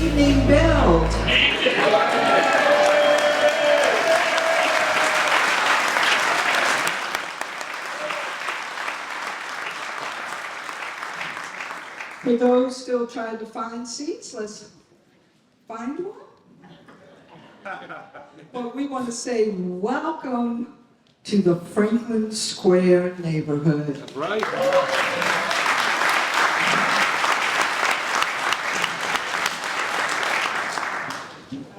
evening, Build. For those still trying to find seats, let's find one. Well, we want to say welcome to the Franklin Square neighborhood. That's right.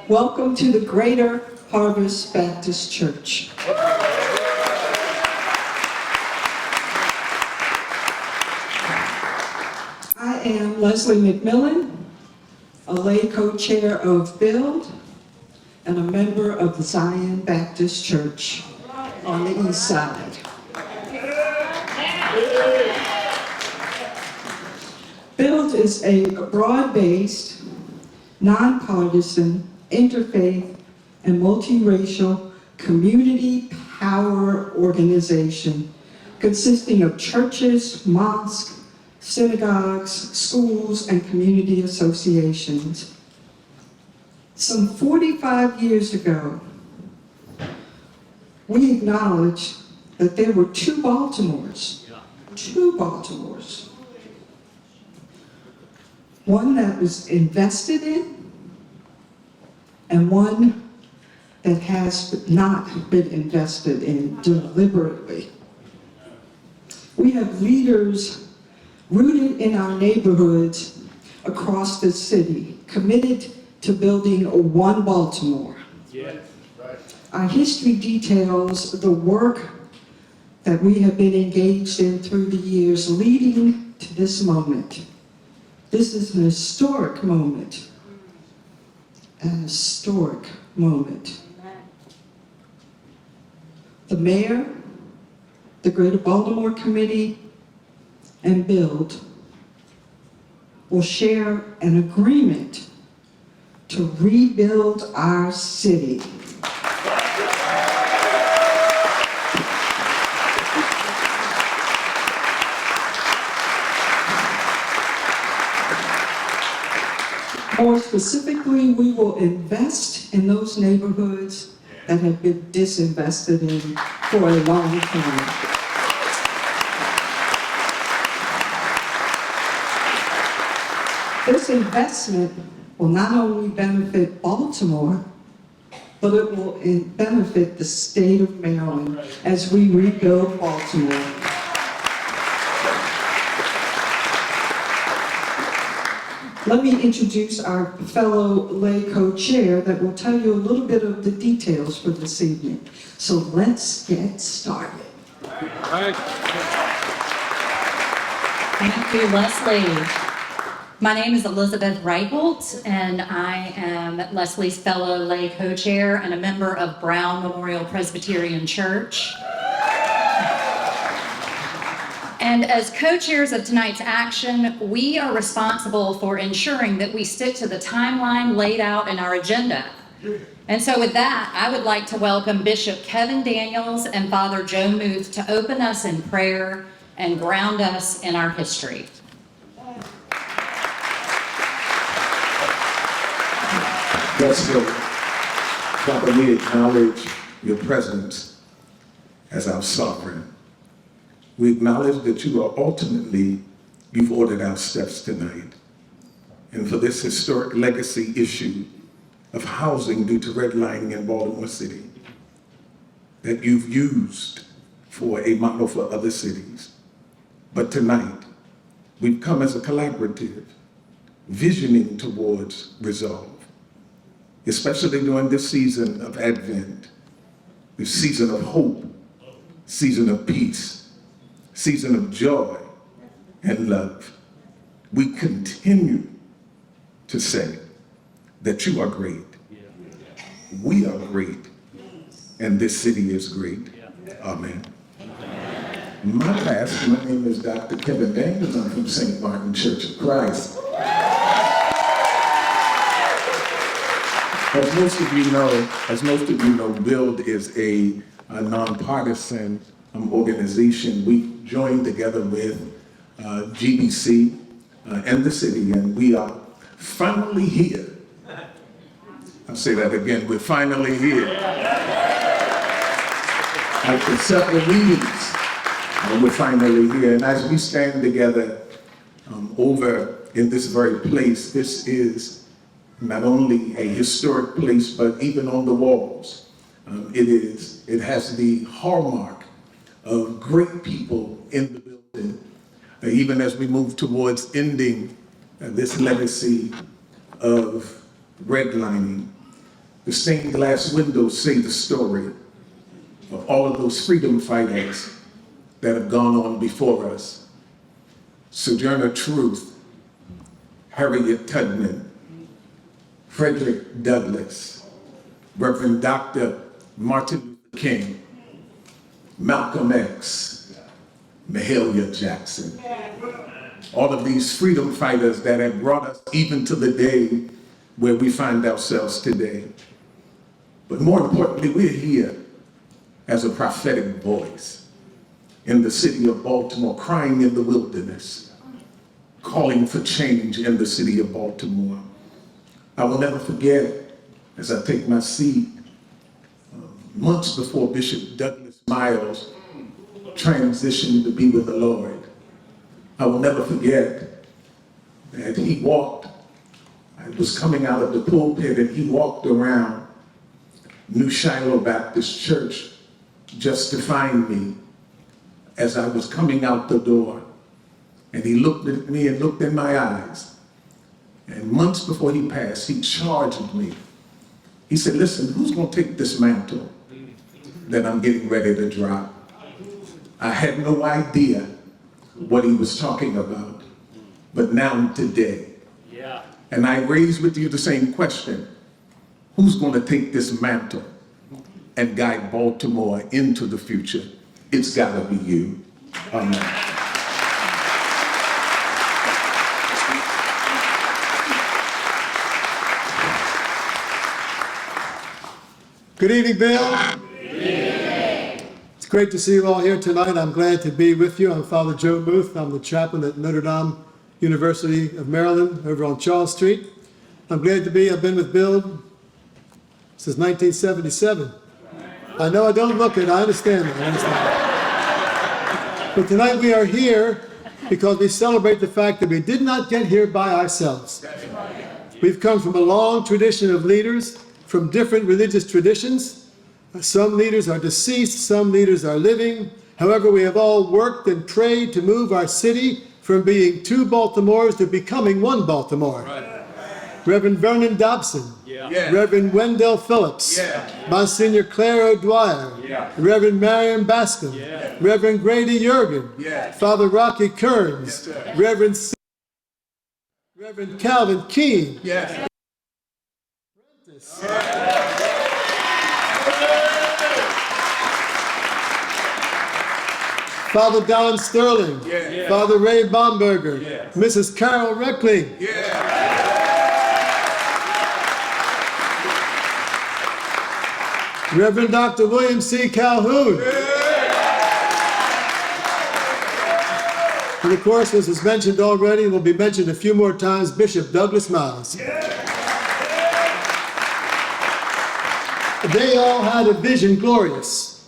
Welcome to the Greater Harvest Baptist Church. I am Leslie McMillan, a lay co-chair of Build and a member of the Zion Baptist Church on the east side. Build is a broad-based, nonpartisan, interfaith, and multiracial community power organization consisting of churches, mosques, synagogues, schools, and community associations. Some 45 years ago, we acknowledged that there were two Baltimores. One that was invested in, and one that has not been invested in deliberately. We have leaders rooted in our neighborhoods across the city, committed to building one Baltimore. Yes. Our history details the work that we have been engaged in through the years leading to this moment. This is an historic moment. An historic moment. The mayor, the Greater Baltimore Committee, and Build will share an agreement to rebuild our city. More specifically, we will invest in those neighborhoods that have been disinvested in for a long time. This investment will not only benefit Baltimore, but it will benefit the state of Maryland as we rebuild Baltimore. Let me introduce our fellow lay co-chair that will tell you a little bit of the details for this evening. So let's get started. Right. Thank you, Leslie. My name is Elizabeth Reichelt, and I am Leslie's fellow lay co-chair and a member of Brown Memorial Presbyterian Church. And as co-chairs of tonight's action, we are responsible for ensuring that we stick to the timeline laid out in our agenda. And so with that, I would like to welcome Bishop Kevin Daniels and Father Joe Muth to open us in prayer and ground us in our history. Let's go. Father, we acknowledge your presence as our sovereign. We acknowledge that you've ordered our steps tonight. And for this historic legacy issue of housing due to redlining in Baltimore City that you've used for a model for other cities. But tonight, we've come as a collaborative, visioning towards resolve, especially during this season of Advent, this season of hope, season of peace, season of joy and love. We continue to say that you are great, we are great, and this city is great. Amen. My name is Dr. Kevin Daniels. I'm from St. Martin Church of Christ. As most of you know, Build is a nonpartisan organization. We joined together with GBC and the city, and we are finally here I'll say that again, we're finally here. After several meetings, we're finally here. And as we stand together over in this very place, this is not only a historic place, but even on the walls, it has the hallmark of great people in the building. Even as we move towards ending this legacy of redlining, the stained glass windows say the story of all of those freedom fighters that have gone on before us. Sojourner Truth, Harriet Tubman, Frederick Douglass, Reverend Dr. Martin Luther King, Malcolm X, Mahalia Jackson. All of these freedom fighters that have brought us even to the day where we find ourselves today. But more importantly, we're here as a prophetic voice in the city of Baltimore, crying in the wilderness, calling for change in the city of Baltimore. I will never forget, as I take my seat, months before Bishop Douglas Miles transitioned to be with the Lord, I will never forget that he walked, I was coming out of the pulpit and he walked around New Shiloh Baptist Church just to find me as I was coming out the door. And he looked at me and looked in my eyes. And months before he passed, he charged me. He said, listen, who's going to take this mantle that I'm getting ready to drop? I had no idea what he was talking about, but now today. Yeah. And I raise with you the same question. Who's going to take this mantle and guide Baltimore into the future? It's got to be you. Amen. Good evening, Bill. Good evening. It's great to see you all here tonight. I'm glad to be with you. I'm Father Joe Booth. I'm the chaplain at Notre Dame University of Maryland over on Charles Street. I'm glad to be. I've been with Bill since 1977. I know I don't look it. I understand that. But tonight we are here because we celebrate the fact that we did not get here by ourselves. We've come from a long tradition of leaders from different religious traditions. Some leaders are deceased, some leaders are living. However, we have all worked and prayed to move our city from being two Baltimores to becoming one Baltimore. Right. Reverend Vernon Dobson, yeah. Reverend Wendell Phillips, yeah. Monsignor Claire O'Dwyer, yeah. Reverend Marion Bascom, yeah. Reverend Grady Jurgen, yeah. Father Rocky Kearns, yes, Reverend Calvin Keene, yes. Father Don Sterling, yeah. Father Ray Bomberger, yeah. Mrs. Carol Reckling, yeah. Reverend Dr. William C. Calhoun, yeah. And of course, as was mentioned already, will be mentioned a few more times, Bishop Douglas Miles. Yeah. They all had a vision glorious.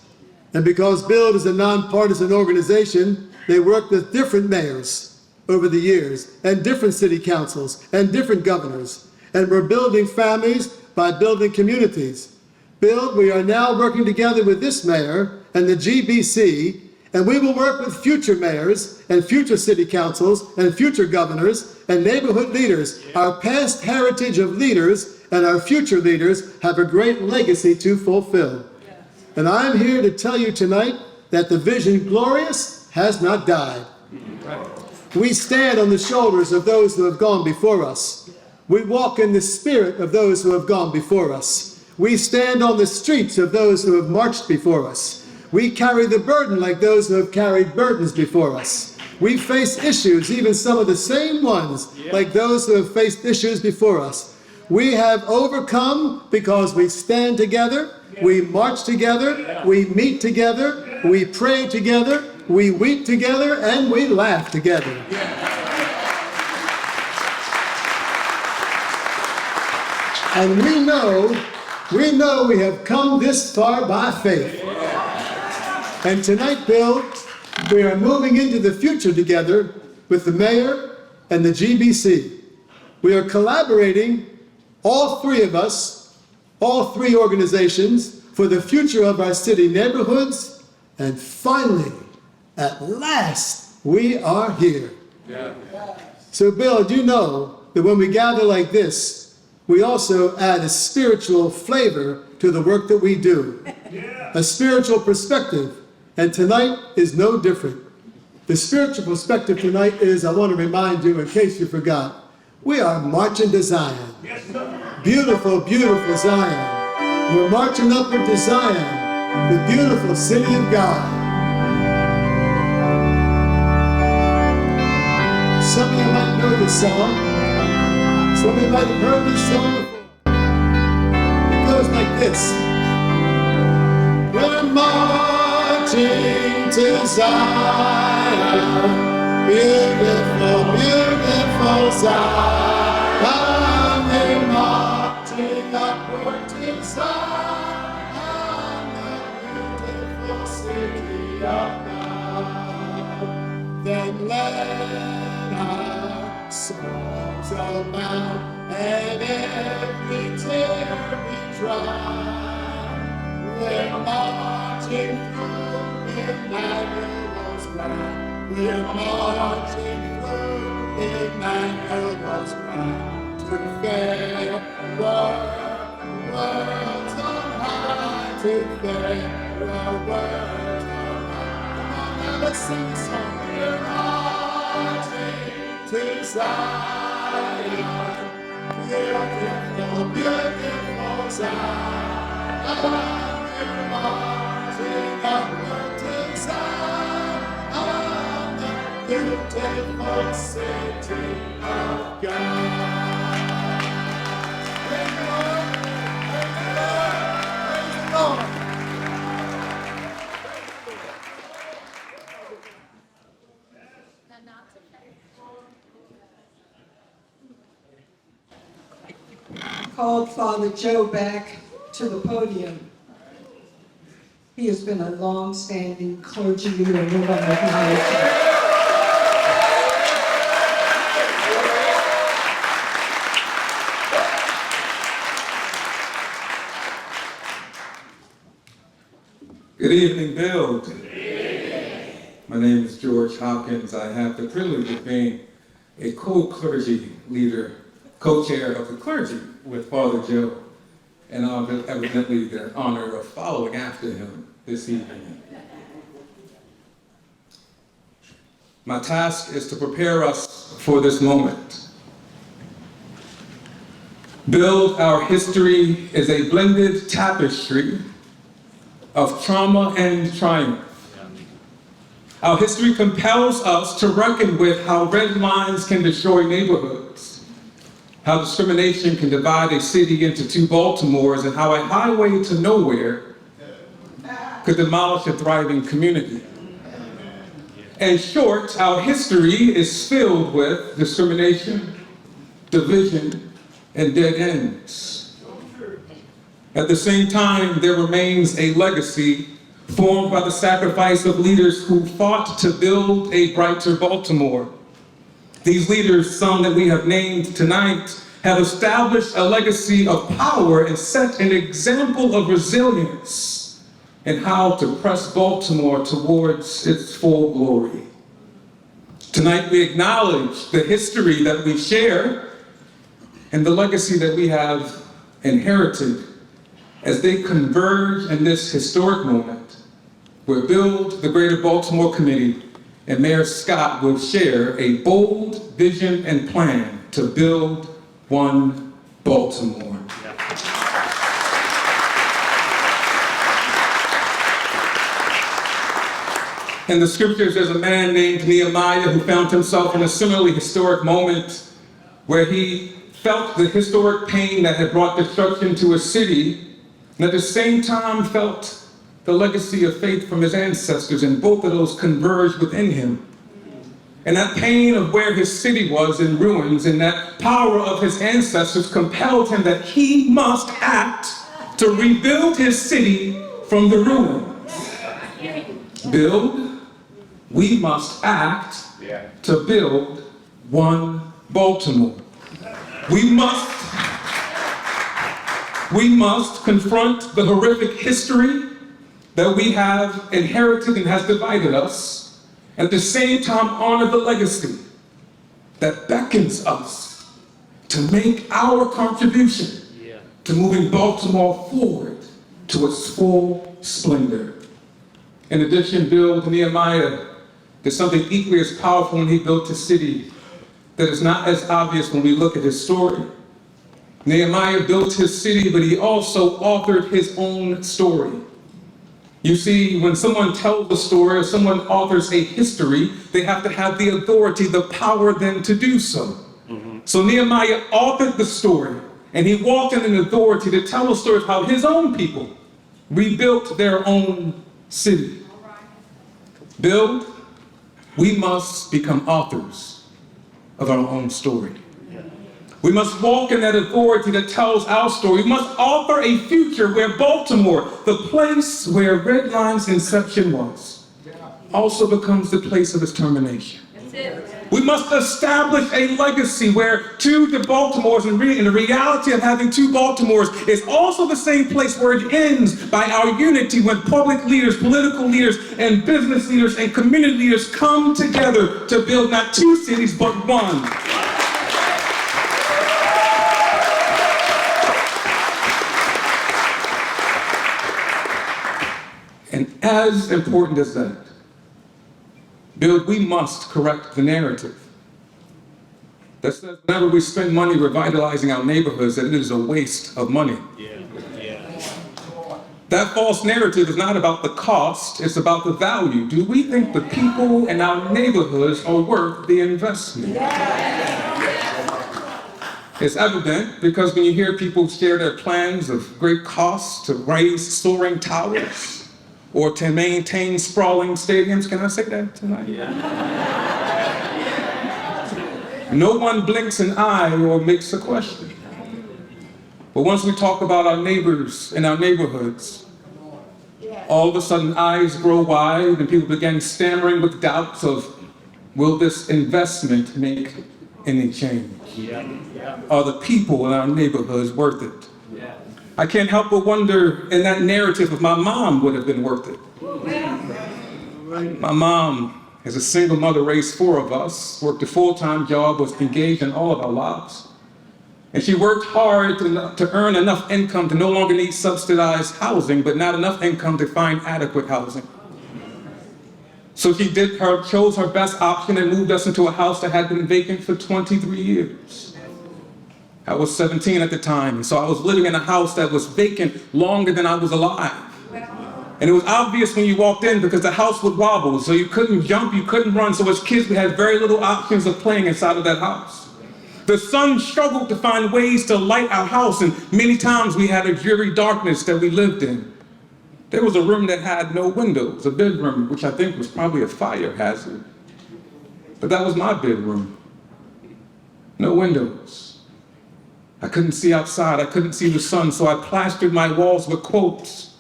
And because BUILD is a nonpartisan organization, they worked with different mayors over the years, and different city councils, and different governors. And we're building families by building communities. BUILD, we are now working together with this mayor and the GBC, and we will work with future mayors and future city councils and future governors and neighborhood leaders. Our past heritage of leaders and our future leaders have a great legacy to fulfill. And I'm here to tell you tonight that the vision glorious has not died. We stand on the shoulders of those who have gone before us. We walk in the spirit of those who have gone before us. We stand on the streets of those who have marched before us. We carry the burden like those who have carried burdens before us. We face issues, even some of the same ones, like those who have faced issues before us. We have overcome because we stand together, we march together, we meet together, we pray together, we weep together, and we laugh together. And we know we have come this far by faith. And tonight, Bill, we are moving into the future together with the mayor and the GBC. We are collaborating, all three of us, all three organizations, for the future of our city neighborhoods. And finally, at last, we are here. Yeah. So, Bill, do you know that when we gather like this, we also add a spiritual flavor to the work that we do, a spiritual perspective, and tonight is no different. The spiritual perspective tonight is, I want to remind you, in case you forgot, we are marching to Zion. Beautiful, beautiful Zion. We're marching upward to Zion, the beautiful city of God. Some of you might know this song. Some of you might have heard this song before. It goes like this. We're marching to Zion, beautiful, beautiful Zion. We're marching upward to Zion, the beautiful city of God. Then let our souls abound and every tear be dry. We're marching through Emmanuel's ground. We're marching through Emmanuel's ground to fair worlds on high, to fair worlds on high. Come on now, let's sing a song. We're marching to Zion, beautiful, beautiful Zion. We're marching upward to Zion, the beautiful city of God. Praise the Lord, praise the Lord, praise the Lord. Called Father Joe back to the podium. He has been a long-standing clergy leader in Redevelop. Good evening, Bill. Good evening. My name is George Hopkins. I have the privilege of being a co-clergy leader, co-chair of the clergy with Father Joe, and I've evidently the honor of following after him this evening. My task is to prepare us for this moment. Build our history is a blended tapestry of trauma and triumph. Our history compels us to reckon with how red lines can destroy neighborhoods, how discrimination can divide a city into two Baltimores, and how a highway to nowhere could demolish a thriving community. In short, our history is filled with discrimination, division, and dead ends. At the same time, there remains a legacy formed by the sacrifice of leaders who fought to build a brighter Baltimore. These leaders, some that we have named tonight, have established a legacy of power and set an example of resilience in how to press Baltimore towards its full glory. Tonight, we acknowledge the history that we share and the legacy that we have inherited as they converge in this historic moment where Build the Greater Baltimore Committee and Mayor Scott will share a bold vision and plan to build one Baltimore. In the scriptures, there's a man named Nehemiah who found himself in a similarly historic moment where he felt the historic pain that had brought destruction to a city, and at the same time felt the legacy of faith from his ancestors, and both of those converged within him. And that pain of where his city was in ruins and that power of his ancestors compelled him that he must act to rebuild his city from the ruins. Build, we must act to build one Baltimore. We must confront the horrific history that we have inherited and has divided us, and at the same time honor the legacy that beckons us to make our contribution to moving Baltimore forward to its full splendor. In addition, Nehemiah did something equally as powerful when he built a city that is not as obvious when we look at his story. Nehemiah built his city, but he also authored his own story. You see, when someone tells a story or someone authors a history, they have to have the authority, the power then to do so. So Nehemiah authored the story, and he walked in an authority to tell a story of how his own people rebuilt their own city. Build, we must become authors of our own story. We must walk in that authority that tells our story. We must author a future where Baltimore, the place where Red Line's inception was, also becomes the place of its termination. We must establish a legacy where two Baltimores, and the reality of having two Baltimores is also the same place where it ends by our unity when public leaders, political leaders, and business leaders and community leaders come together to build not two cities, but one. And as important as that, Bill, we must correct the narrative that says whenever we spend money revitalizing our neighborhoods, that it is a waste of money. That false narrative is not about the cost, it's about the value. Do we think the people in our neighborhoods are worth the investment? It's evident because when you hear people share their plans of great costs to raise soaring towers, or to maintain sprawling stadiums. Can I say that tonight? No one blinks an eye or makes a question. But once we talk about our neighbors and our neighborhoods, all of a sudden eyes grow wide and people begin stammering with doubts of, will this investment make any change? Are the people in our neighborhoods worth it? I can't help but wonder in that narrative if my mom would have been worth it. My mom, as a single mother, raised 4 of us, worked a full-time job, was engaged in all of our lives. And she worked hard to earn enough income to no longer need subsidized housing, but not enough income to find adequate housing. So she chose her best option and moved us into a house that had been vacant for 23 years. I was 17 at the time, and so I was living in a house that was vacant longer than I was alive. And it was obvious when you walked in because the house would wobble, so you couldn't jump, you couldn't run, so as kids we had very little options of playing inside of that house. The sun struggled to find ways to light our house, and many times we had a dreary darkness that we lived in. There was a room that had no windows, a bedroom, which I think was probably a fire hazard. But that was my bedroom. No windows. I couldn't see outside, I couldn't see the sun, so I plastered my walls with quotes.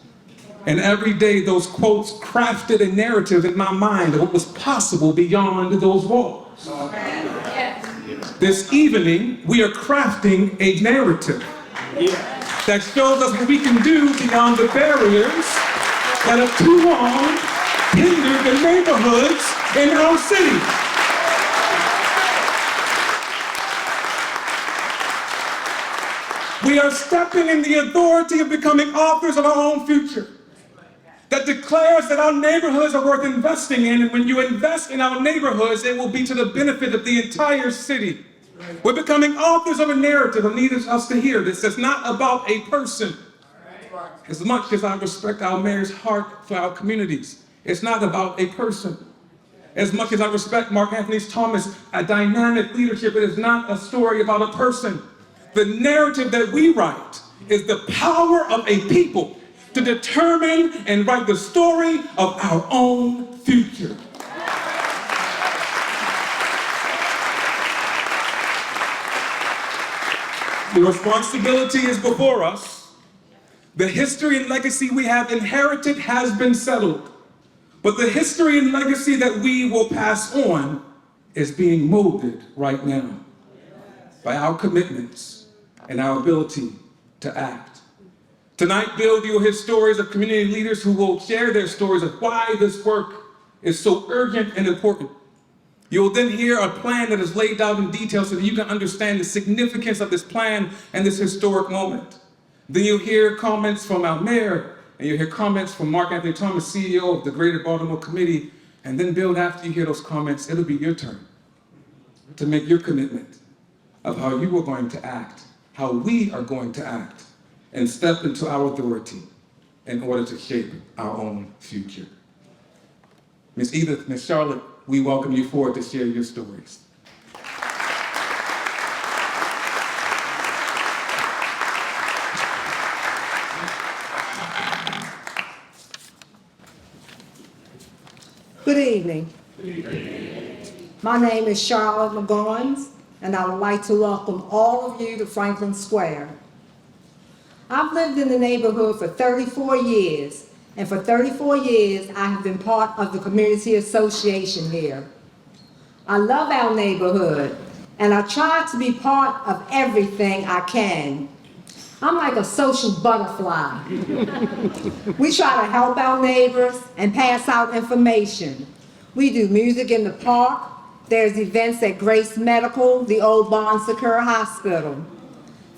And every day those quotes crafted a narrative in my mind of what was possible beyond those walls. This evening, we are crafting a narrative that shows us what we can do beyond the barriers that have too long hindered the neighborhoods in our city. We are stepping in the authority of becoming authors of our own future that declares that our neighborhoods are worth investing in, and when you invest in our neighborhoods, it will be to the benefit of the entire city. We're becoming authors of a narrative. I need us to hear this. It's not about a person. As much as I respect our mayor's heart for our communities, it's not about a person. As much as I respect Mark Anthony Thomas, a dynamic leadership, it is not a story about a person. The narrative that we write is the power of a people to determine and write the story of our own future. The responsibility is before us. The history and legacy we have inherited has been settled. But the history and legacy that we will pass on is being molded right now by our commitments and our ability to act. Tonight, Bill, you'll hear stories of community leaders who will share their stories of why this work is so urgent and important. You'll then hear a plan that is laid out in detail so that you can understand the significance of this plan and this historic moment. Then you'll hear comments from our mayor, and you'll hear comments from Mark Anthony Thomas, CEO of the Greater Baltimore Committee. And then, Bill, after you hear those comments, it'll be your turn to make your commitment of how you are going to act, how we are going to act, and step into our authority in order to shape our own future. Miss Edith, Miss Charlotte, we welcome you forward to share your stories. Good evening. My name is Charlotte McGoins, and I would like to welcome all of you to Franklin Square. I've lived in the neighborhood for 34 years, and for 34 years I have been part of the community association here. I love our neighborhood, and I try to be part of everything I can. I'm like a social butterfly. We try to help our neighbors and pass out information. We do music in the park. There's events at Grace Medical, the old Bon Secours Hospital.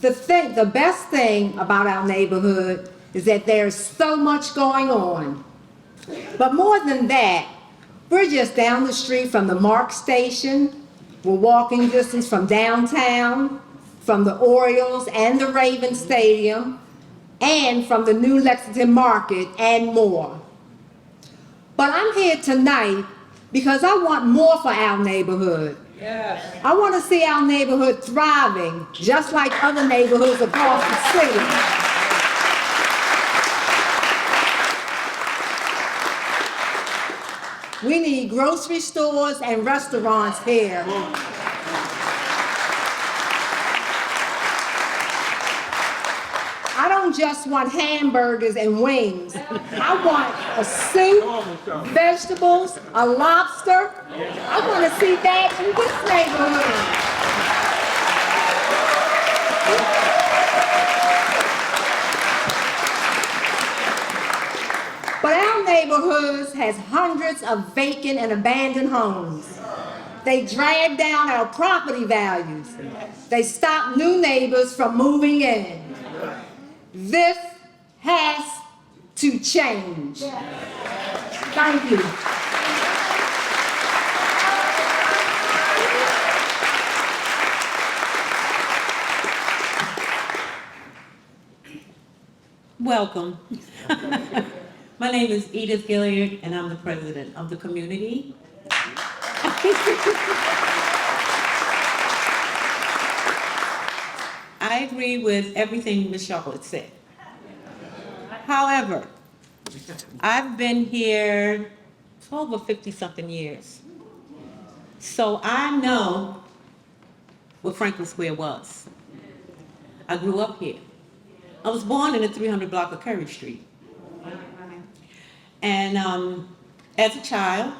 The best thing about our neighborhood is that there's so much going on. But more than that, we're just down the street from the MARC station. We're walking distance from downtown, from the Orioles and the Ravens Stadium, and from the new Lexington Market and more. But I'm here tonight because I want more for our neighborhood. Yes. I want to see our neighborhood thriving, just like other neighborhoods across the city. We need grocery stores and restaurants here. I don't just want hamburgers and wings. I want a soup, vegetables, a lobster. I want to see that in this neighborhood. But our neighborhoods has hundreds of vacant and abandoned homes. They drag down our property values. They stop new neighbors from moving in. This has to change. Thank you. Welcome. My name is Edith Gilliard, and I'm the president of the community. I agree with everything Ms. Charlotte said. However, I've been here for over 50-something years. So I know what Franklin Square was. I grew up here. I was born in the 300 block of Curry Street. And as a child,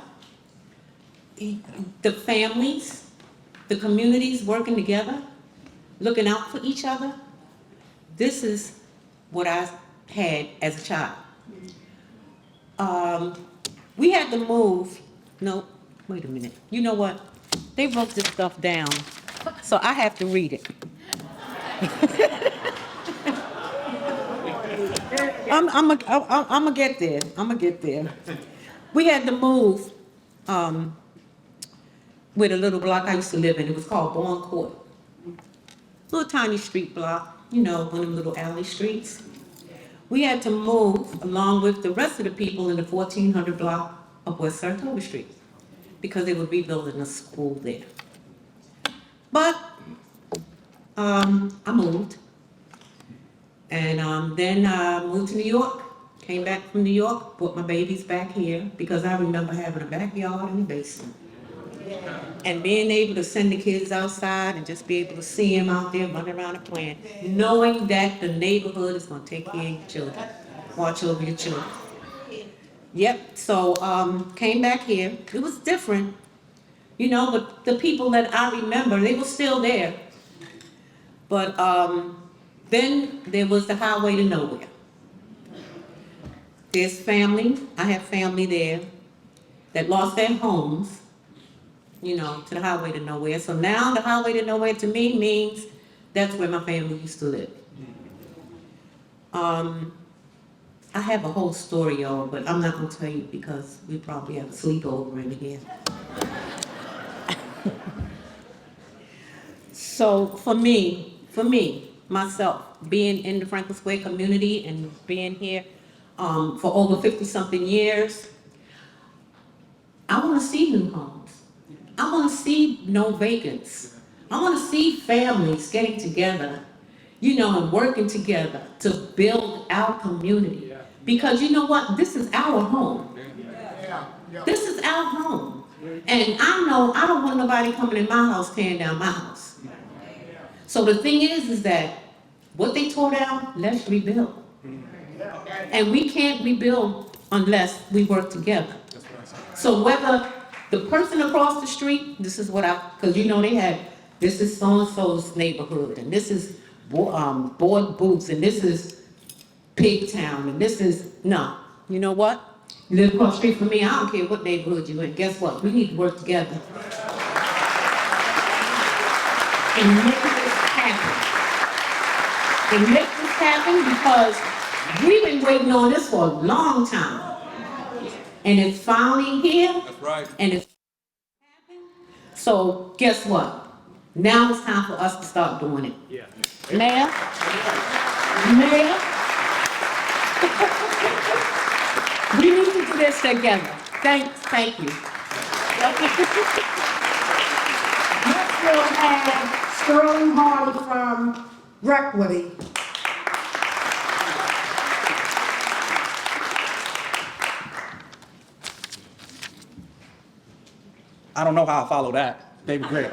the families, the communities working together, looking out for each other, this is what I had as a child. We had to move, no, wait a minute. You know what? They wrote this stuff down, so I have to read it. I'm gonna get there. I'm gonna get there. We had to move with a little block I used to live in. It was called Bourne Court. Little tiny street block, you know, one of them little alley streets. We had to move along with the rest of the people in the 1400 block of West Saratoga Street because they were rebuilding a school there. But I moved. And then I moved to New York, came back from New York, brought my babies back here because I remember having a backyard and a basement. And being able to send the kids outside and just be able to see them out there running around and playing, knowing that the neighborhood is gonna take care of your children, watch over your children. Yep, so, came back here, it was different, you know, but the people that I remember, they were still there. But, then there was the highway to nowhere. There's family, I have family there that lost their homes, you know, to the highway to nowhere. So now the highway to nowhere to me means that's where my family used to live. I have a whole story, y'all, but I'm not gonna tell you because we probably have a sleepover in here. So for me, myself, being in the Franklin Square community and being here for over 50-something years, I wanna see new homes. I wanna see no vacants. I wanna see families getting together, you know, and working together to build our community. Because you know what? This is our home. This is our home. And I know I don't want nobody coming in my house tearing down my house. So the thing is that what they tore down, let's rebuild. And we can't rebuild unless we work together. So whether the person across the street, this is what because you know they had, this is so-and-so's neighborhood, and this is Board Boots, and this is Pigtown, and this is, no. You know what? You live across the street from me, I don't care what neighborhood you're in, guess what? We need to work together. And make this happen. And make this happen because we've been waiting on this for a long time. And it's finally here. That's right. And it's happened. So guess what? Now it's time for us to start doing it. Yeah. Mayor? We need to do this together. Thank you. Next we'll have Sterling Hardy from Rectory. I don't know how I follow that. David Gray.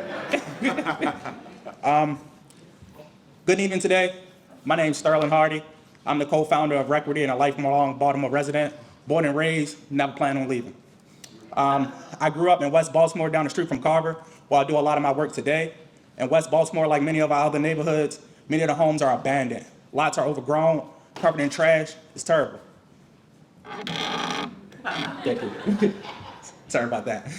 Good evening today. My name's Sterling Hardy. I'm the co-founder of Redevelop and a lifelong Baltimore resident, born and raised, never plan on leaving. I grew up in West Baltimore down the street from Carver, where I do a lot of my work today. In West Baltimore, like many of our other neighborhoods, many of the homes are abandoned. Lots are overgrown, covered in trash. It's terrible. Thank you. Sorry about that.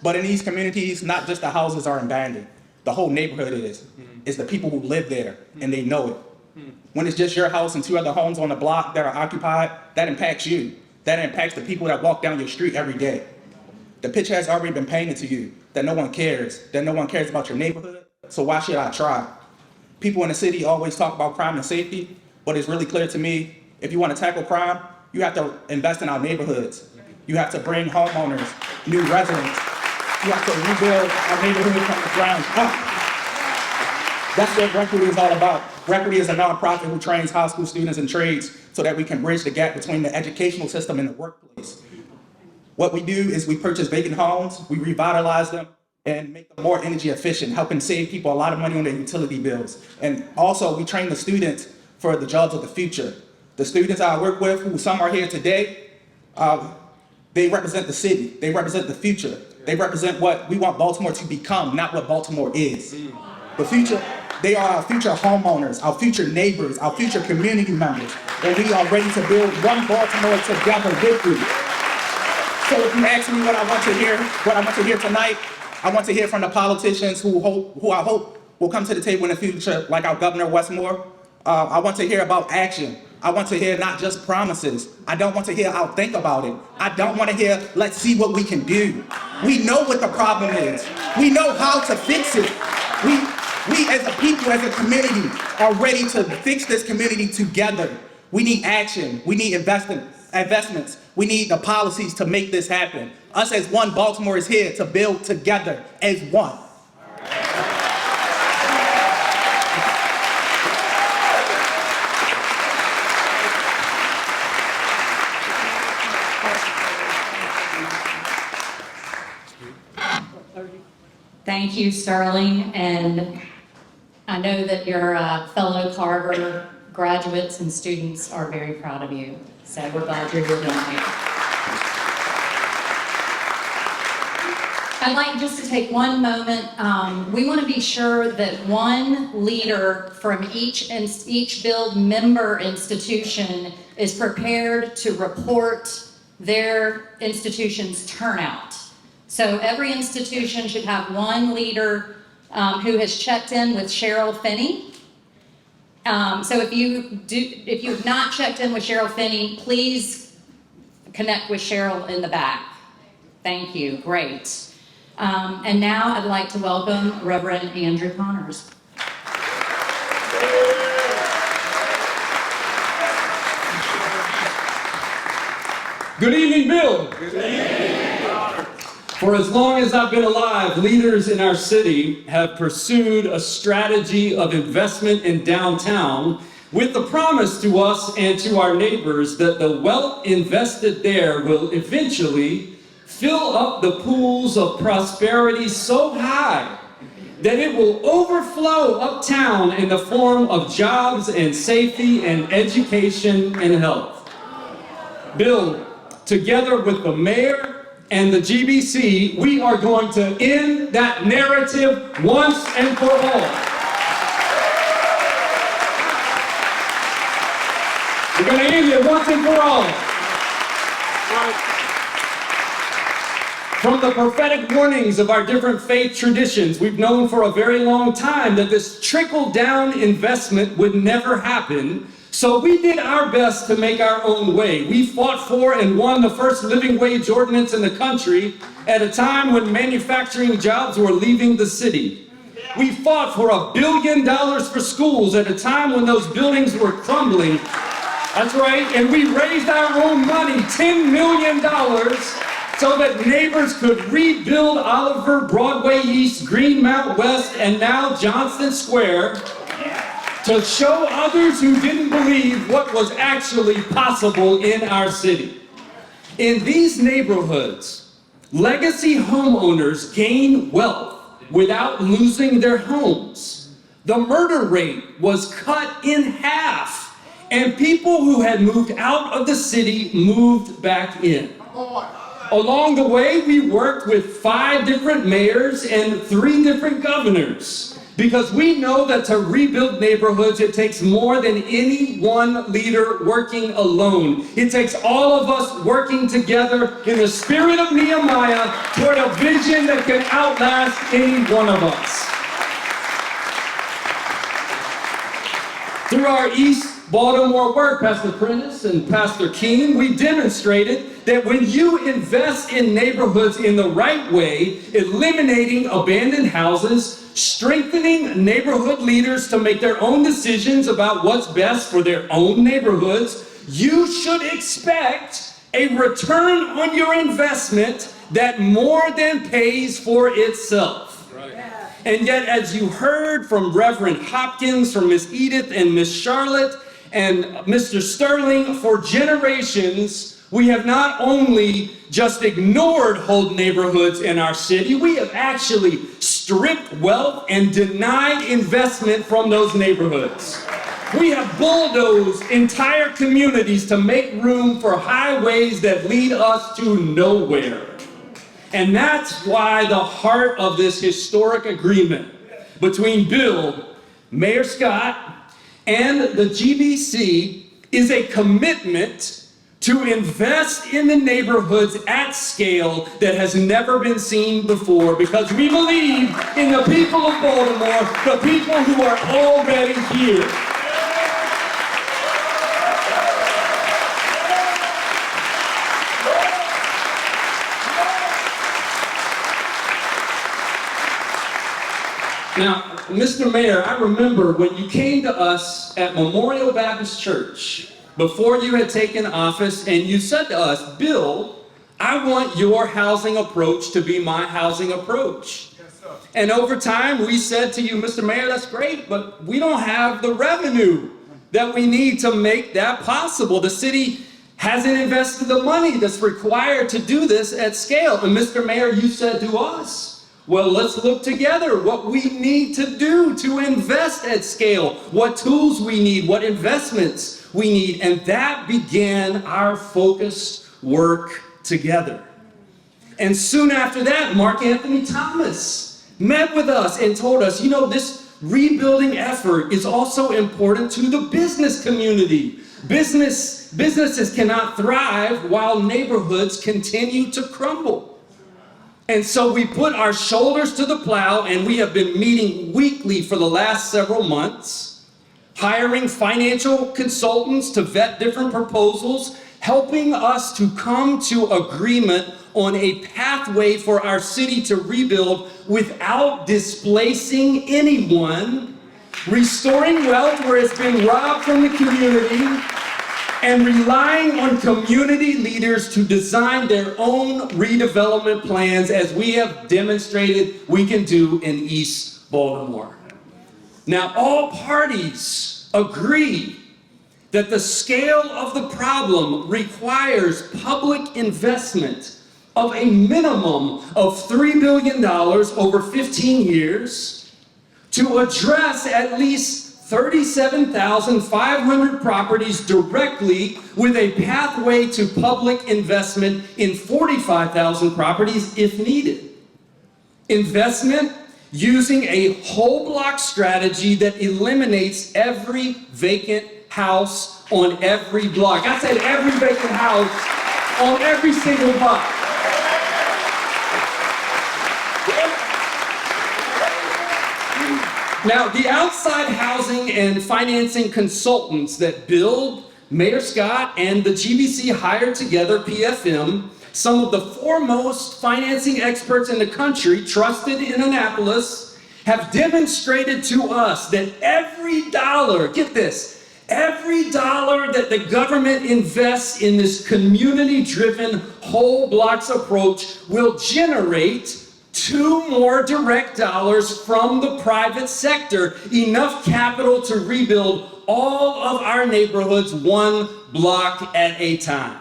But in these communities, not just the houses are abandoned, the whole neighborhood is. It's the people who live there, and they know it. When it's just your house and 2 other homes on the block that are occupied, that impacts you. That impacts the people that walk down your street every day. The picture has already been painted to you that no one cares about your neighborhood, so why should I try? People in the city always talk about crime and safety, but it's really clear to me, if you want to tackle crime, you have to invest in our neighborhoods. You have to bring homeowners, new residents. You have to rebuild our neighborhood from the ground up. That's what Rectory is all about. Rectory is a nonprofit who trains high school students in trades so that we can bridge the gap between the educational system and the workplace. What we do is we purchase vacant homes, we revitalize them, and make them more energy efficient, helping save people a lot of money on their utility bills. And also, we train the students for the jobs of the future. The students I work with, who some are here today, they represent the city, they represent the future. They represent what we want Baltimore to become, not what Baltimore is. The future, they are our future homeowners, our future neighbors, our future community members, and we are ready to build one Baltimore together with you. So if you ask me what I want to hear tonight, I want to hear from the politicians who I hope will come to the table in the future, like our Governor Westmore. I want to hear about action. I want to hear not just promises. I don't want to hear I'll think about it. I don't want to hear let's see what we can do. We know what the problem is. We know how to fix it. We as a people, as a community, are ready to fix this community together. We need action. We need investments. We need the policies to make this happen. Us as one Baltimore is here to build together as one. Thank you, Sterling, and I know that your fellow Carver graduates and students are very proud of you, so we're glad you're here tonight. I'd like just to take one moment. We want to be sure that one leader from each Build member institution is prepared to report their institution's turnout. So every institution should have one leader who has checked in with Cheryl Finney. So if you've not checked in with Cheryl Finney, please connect with Cheryl in the back. Thank you, great. And now I'd like to welcome Reverend Andrew Connors. Good evening, Bill. Good evening. For as long as I've been alive, leaders in our city have pursued a strategy of investment in downtown with the promise to us and to our neighbors that the wealth invested there will eventually fill up the pools of prosperity so high that it will overflow uptown in the form of jobs and safety and education and health. Bill, together with the mayor and the GBC, we are going to end that narrative once and for all. We're going to end it once and for all. From the prophetic warnings of our different faith traditions, we've known for a very long time that this trickle-down investment would never happen. So we did our best to make our own way. We fought for and won the first living wage ordinance in the country at a time when manufacturing jobs were leaving the city. We fought for $1 billion for schools at a time when those buildings were crumbling. That's right, and we raised our own money, $10 million, so that neighbors could rebuild Oliver, Broadway East, Greenmount West, and now Johnston Square, to show others who didn't believe what was actually possible in our city. In these neighborhoods, legacy homeowners gain wealth without losing their homes. The murder rate was cut in half, and people who had moved out of the city moved back in. Along the way, we worked with 5 different mayors and 3 different governors, because we know that to rebuild neighborhoods, it takes more than any one leader working alone. It takes all of us working together in the spirit of Nehemiah toward a vision that can outlast any one of us. Through our East Baltimore work, Pastor Prentice and Pastor King, we demonstrated that when you invest in neighborhoods in the right way, eliminating abandoned houses, strengthening neighborhood leaders to make their own decisions about what's best for their own neighborhoods, you should expect a return on your investment that more than pays for itself. Right. And yet, as you heard from Reverend Hopkins, from Miss Edith and Miss Charlotte, and Mr. Sterling, for generations, we have not only just ignored whole neighborhoods in our city, we have actually stripped wealth and denied investment from those neighborhoods. We have bulldozed entire communities to make room for highways that lead us to nowhere. And that's why the heart of this historic agreement between Bill, Mayor Scott, and the GBC is a commitment to invest in the neighborhoods at scale that has never been seen before, because we believe in the people of Baltimore, the people who are already here. Now, Mr. Mayor, I remember when you came to us at Memorial Baptist Church before you had taken office, and you said to us, Bill, I want your housing approach to be my housing approach. Yes, sir. And over time, we said to you, Mr. Mayor, that's great, but we don't have the revenue that we need to make that possible. The city hasn't invested the money that's required to do this at scale. And Mr. Mayor, you said to us, Well, let's look together what we need to do to invest at scale, what tools we need, what investments we need. And that began our focused work together. And soon after that, Mark Anthony Thomas met with us and told us, you know, this rebuilding effort is also important to the business community. Businesses cannot thrive while neighborhoods continue to crumble. And so we put our shoulders to the plow, and we have been meeting weekly for the last several months, hiring financial consultants to vet different proposals, helping us to come to agreement on a pathway for our city to rebuild without displacing anyone, restoring wealth where it's been robbed from the community, and relying on community leaders to design their own redevelopment plans, as we have demonstrated we can do in East Baltimore. Now, all parties agree that the scale of the problem requires public investment of a minimum of $3 billion over 15 years to address at least 37,500 properties directly, with a pathway to public investment in 45,000 properties if needed. Investment using a whole block strategy that eliminates every vacant house on every block. I said every vacant house on every single block. Now, the outside housing and financing consultants that Bill, Mayor Scott, and the GBC hired together, PFM, some of the foremost financing experts in the country, trusted in Annapolis, have demonstrated to us that every dollar, get this, every dollar that the government invests in this community-driven whole blocks approach will generate 2 more direct dollars from the private sector, enough capital to rebuild all of our neighborhoods 1 block at a time.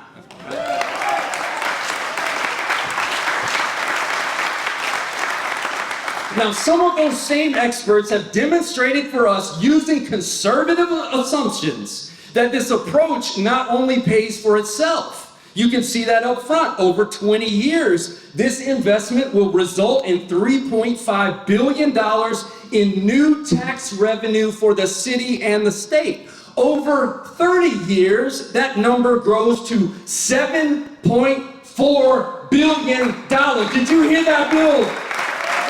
Now, some of those same experts have demonstrated for us, using conservative assumptions, that this approach not only pays for itself. You can see that up front. Over 20 years, this investment will result in $3.5 billion in new tax revenue for the city and the state. Over 30 years, that number grows to $7.4 billion. Did you hear that, Bill?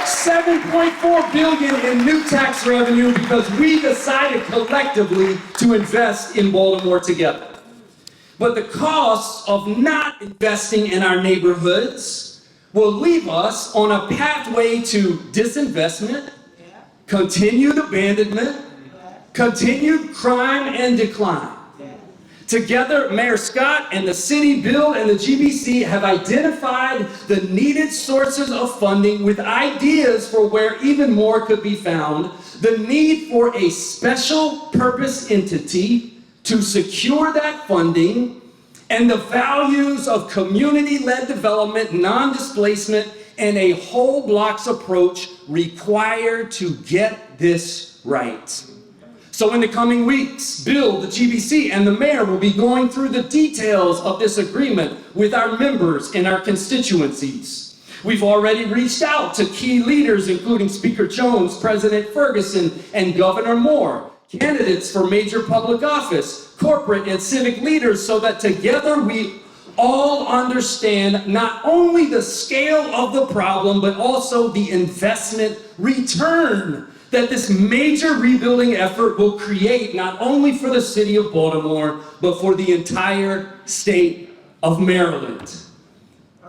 $7.4 billion in new tax revenue because we decided collectively to invest in Baltimore together. But the costs of not investing in our neighborhoods will leave us on a pathway to disinvestment, continued abandonment, continued crime and decline. Together, Mayor Scott and the City Bill and the GBC have identified the needed sources of funding, with ideas for where even more could be found, the need for a special purpose entity to secure that funding, and the values of community-led development, non-displacement, and a whole blocks approach required to get this right. So in the coming weeks, Bill, the GBC, and the mayor will be going through the details of this agreement with our members in our constituencies. We've already reached out to key leaders, including Speaker Jones, President Ferguson, and Governor Moore, candidates for major public office, corporate and civic leaders, so that together we all understand not only the scale of the problem, but also the investment return that this major rebuilding effort will create, not only for the city of Baltimore, but for the entire state of Maryland.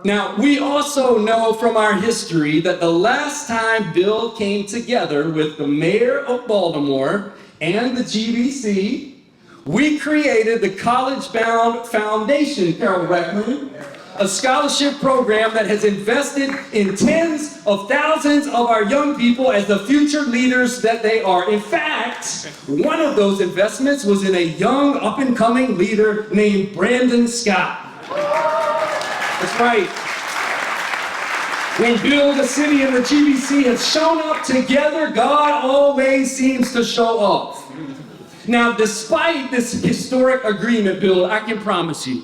Now, we also know from our history that the last time Bill came together with the mayor of Baltimore and the GBC, we created the College Bound Foundation, Carol Reckman, a scholarship program that has invested in tens of thousands of our young people as the future leaders that they are. In fact, one of those investments was in a young up-and-coming leader named Brandon Scott. That's right. When Bill, the city, and the GBC have shown up together, God always seems to show off. Now, despite this historic agreement, Bill, I can promise you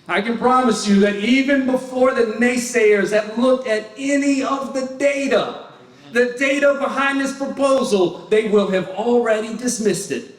that even before the naysayers have looked at any of the data behind this proposal, they will have already dismissed it.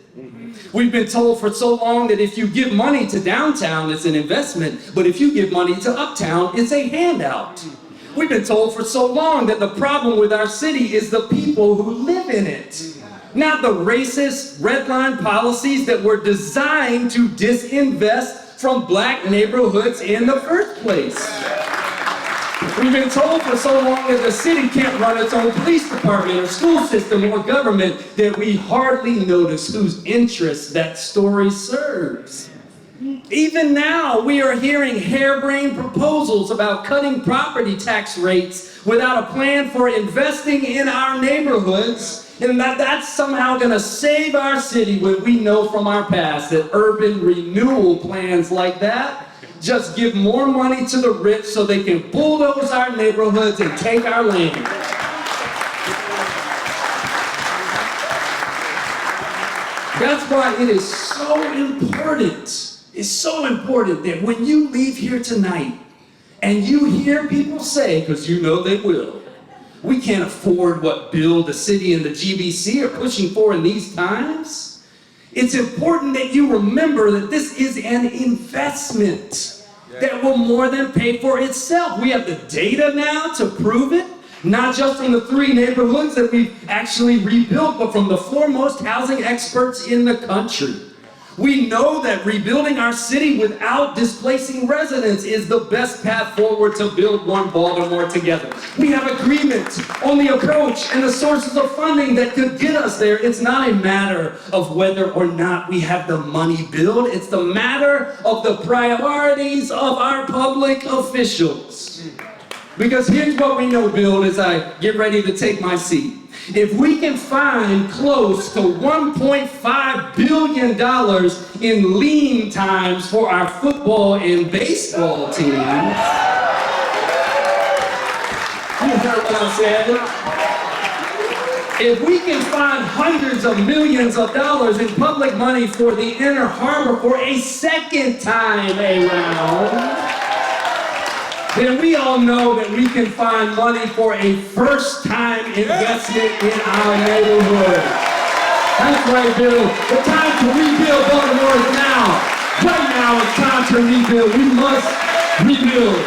We've been told for so long that if you give money to downtown, it's an investment, but if you give money to uptown, it's a handout. We've been told for so long that the problem with our city is the people who live in it, not the racist redline policies that were designed to disinvest from black neighborhoods in the first place. We've been told for so long that the city can't run its own police department or school system or government that we hardly notice whose interests that story serves. Even now, we are hearing harebrained proposals about cutting property tax rates without a plan for investing in our neighborhoods, and that's somehow going to save our city when we know from our past that urban renewal plans like that just give more money to the rich so they can bulldoze our neighborhoods and take our land. That's why it is so important. It's so important that when you leave here tonight and you hear people say, because you know they will, we can't afford what Bill, the city, and the GBC are pushing for in these times. It's important that you remember that this is an investment that will more than pay for itself. We have the data now to prove it, not just from the 3 neighborhoods that we've actually rebuilt, but from the foremost housing experts in the country. We know that rebuilding our city without displacing residents is the best path forward to build one Baltimore together. We have agreement on the approach and the sources of funding that could get us there. It's not a matter of whether or not we have the money built. It's the matter of the priorities of our public officials. Because here's what we know, Bill, as I get ready to take my seat. If we can find close to $1.5 billion in lean times for our football and baseball teams, you heard what I said. If we can find hundreds of millions of dollars in public money for the Inner Harbor for a second time around, then we all know that we can find money for a first-time investment in our neighborhood. That's right, Bill. The time to rebuild Baltimore is now. Right now, it's time to rebuild. We must rebuild.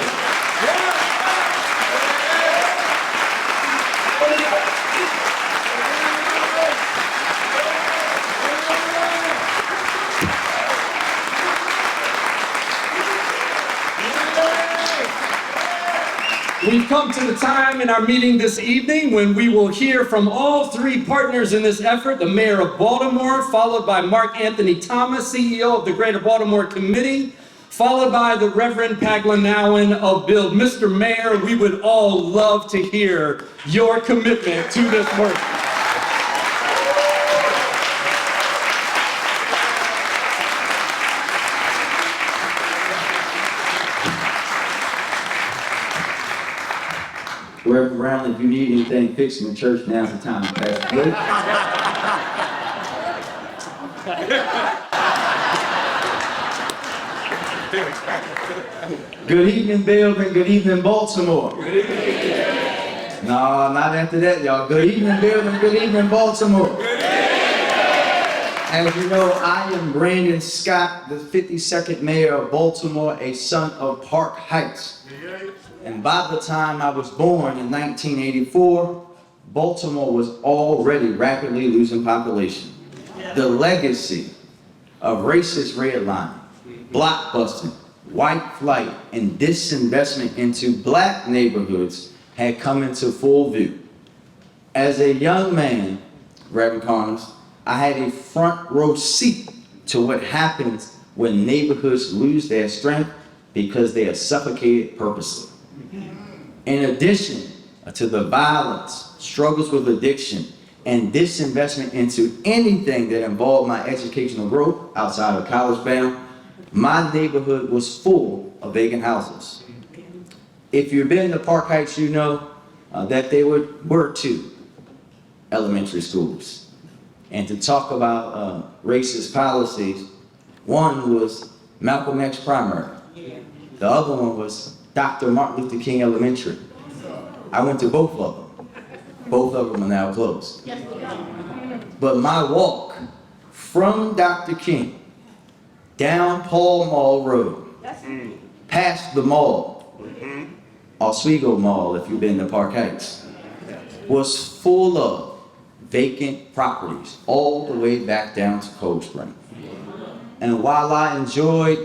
We've come to the time in our meeting this evening when we will hear from all 3 partners in this effort, the Mayor of Baltimore, followed by Mark Anthony Thomas, CEO of the Greater Baltimore Committee, followed by the Reverend Paglanawan of Build. Mr. Mayor, we would all love to hear your commitment to this work. Reverend Brown, if you need anything fixed in the church, now's the time. Pastor Blake. Good evening, Bill, and good evening, Baltimore. Good evening. No, not after that, y'all. Good evening, Bill, and good evening, Baltimore. Good evening. As you know, I am Brandon Scott, the 52nd Mayor of Baltimore, a son of Park Heights. And by the time I was born in 1984, Baltimore was already rapidly losing population. The legacy of racist redlining, blockbusting, white flight, and disinvestment into black neighborhoods had come into full view. As a young man, Reverend Connors, I had a front row seat to what happens when neighborhoods lose their strength because they are suffocated purposely. In addition to the violence, struggles with addiction, and disinvestment into anything that involved my educational growth outside of college bound, my neighborhood was full of vacant houses. if you've been to Park Heights, you know that there were 2 elementary schools. And to talk about racist policies, one was Malcolm X Primary. The other one was Dr. Martin Luther King Elementary. I went to both of them. Both of them are now closed. But my walk from Dr. King down Paul Mall Road, past the mall, Oswego Mall if you've been to Park Heights, was full of vacant properties all the way back down to Cold Spring. And while I enjoyed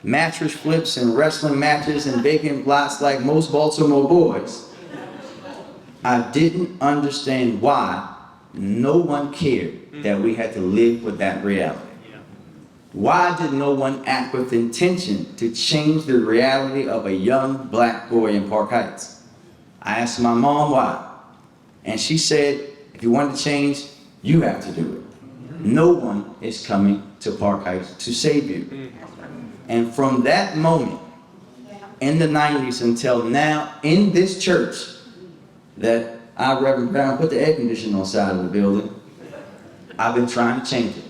mattress flips and wrestling matches and vacant lots like most Baltimore boys, I didn't understand why no one cared that we had to live with that reality. Why did no one act with intention to change the reality of a young black boy in Park Heights? I asked my mom why, and she said, if you want to change, you have to do it. No one is coming to Park Heights to save you. And from that moment, in the 90s until now, in this church, that Reverend Brown put the air conditioning on the side of the building, I've been trying to change it.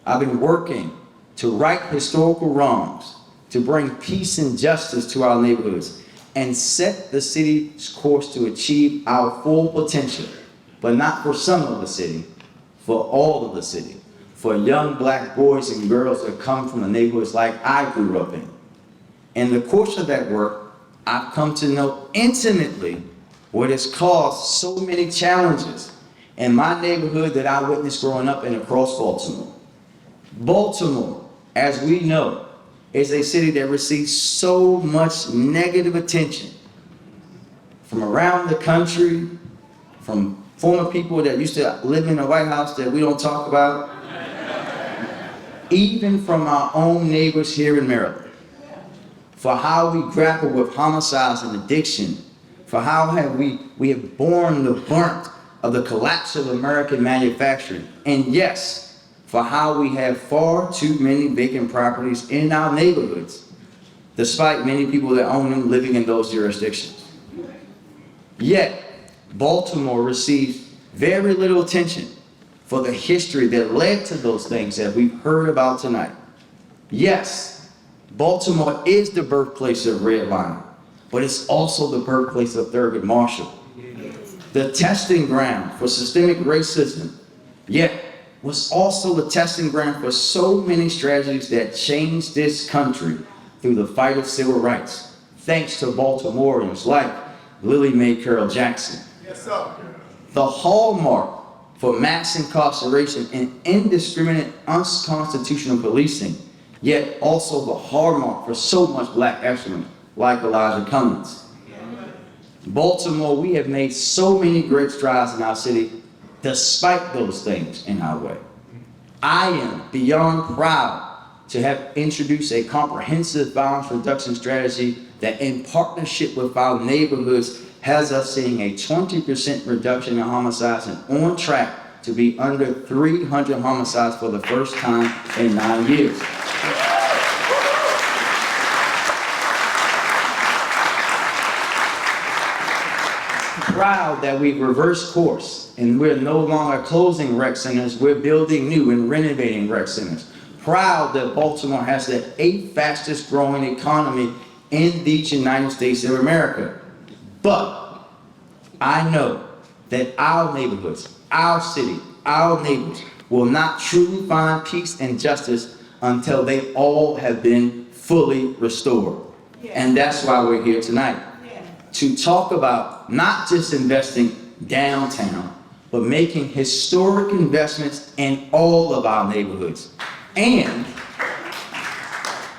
I've been working to right historical wrongs, to bring peace and justice to our neighborhoods, and set the city's course to achieve our full potential, but not for some of the city, for all of the city, for young black boys and girls that come from the neighborhoods like I grew up in. In the course of that work, I've come to know intimately what has caused so many challenges in my neighborhood that I witnessed growing up and across Baltimore. Baltimore, as we know, is a city that receives so much negative attention from around the country, from former people that used to live in the White House that we don't talk about, even from our own neighbors here in Maryland, for how we grapple with homicides and addiction, for how we have borne the brunt of the collapse of American manufacturing, and yes, for how we have far too many vacant properties in our neighborhoods, despite many people that own them living in those jurisdictions. Yet, Baltimore receives very little attention for the history that led to those things that we've heard about tonight. Yes, Baltimore is the birthplace of redlining, but it's also the birthplace of Thurgood Marshall, the testing ground for systemic racism, yet was also the testing ground for so many strategies that changed this country through the fight of civil rights, thanks to Baltimoreans like Lily Mae Carroll Jackson. Yes, sir. The hallmark for mass incarceration and indiscriminate unconstitutional policing, yet also the hallmark for so much black excellence like Elijah Cummings. Baltimore, we have made so many great strides in our city despite those things in our way. I am beyond proud to have introduced a comprehensive violence reduction strategy that in partnership with our neighborhoods has us seeing a 20% reduction in homicides and on track to be under 300 homicides for the first time in 9 years. Proud that we've reversed course and we're no longer closing rec centers, we're building new and renovating rec centers. Proud that Baltimore has the 8th fastest growing economy in the United States of America. But I know that our neighborhoods, our city, our neighbors will not truly find peace and justice until they all have been fully restored. And that's why we're here tonight. To talk about not just investing downtown, but making historic investments in all of our neighborhoods and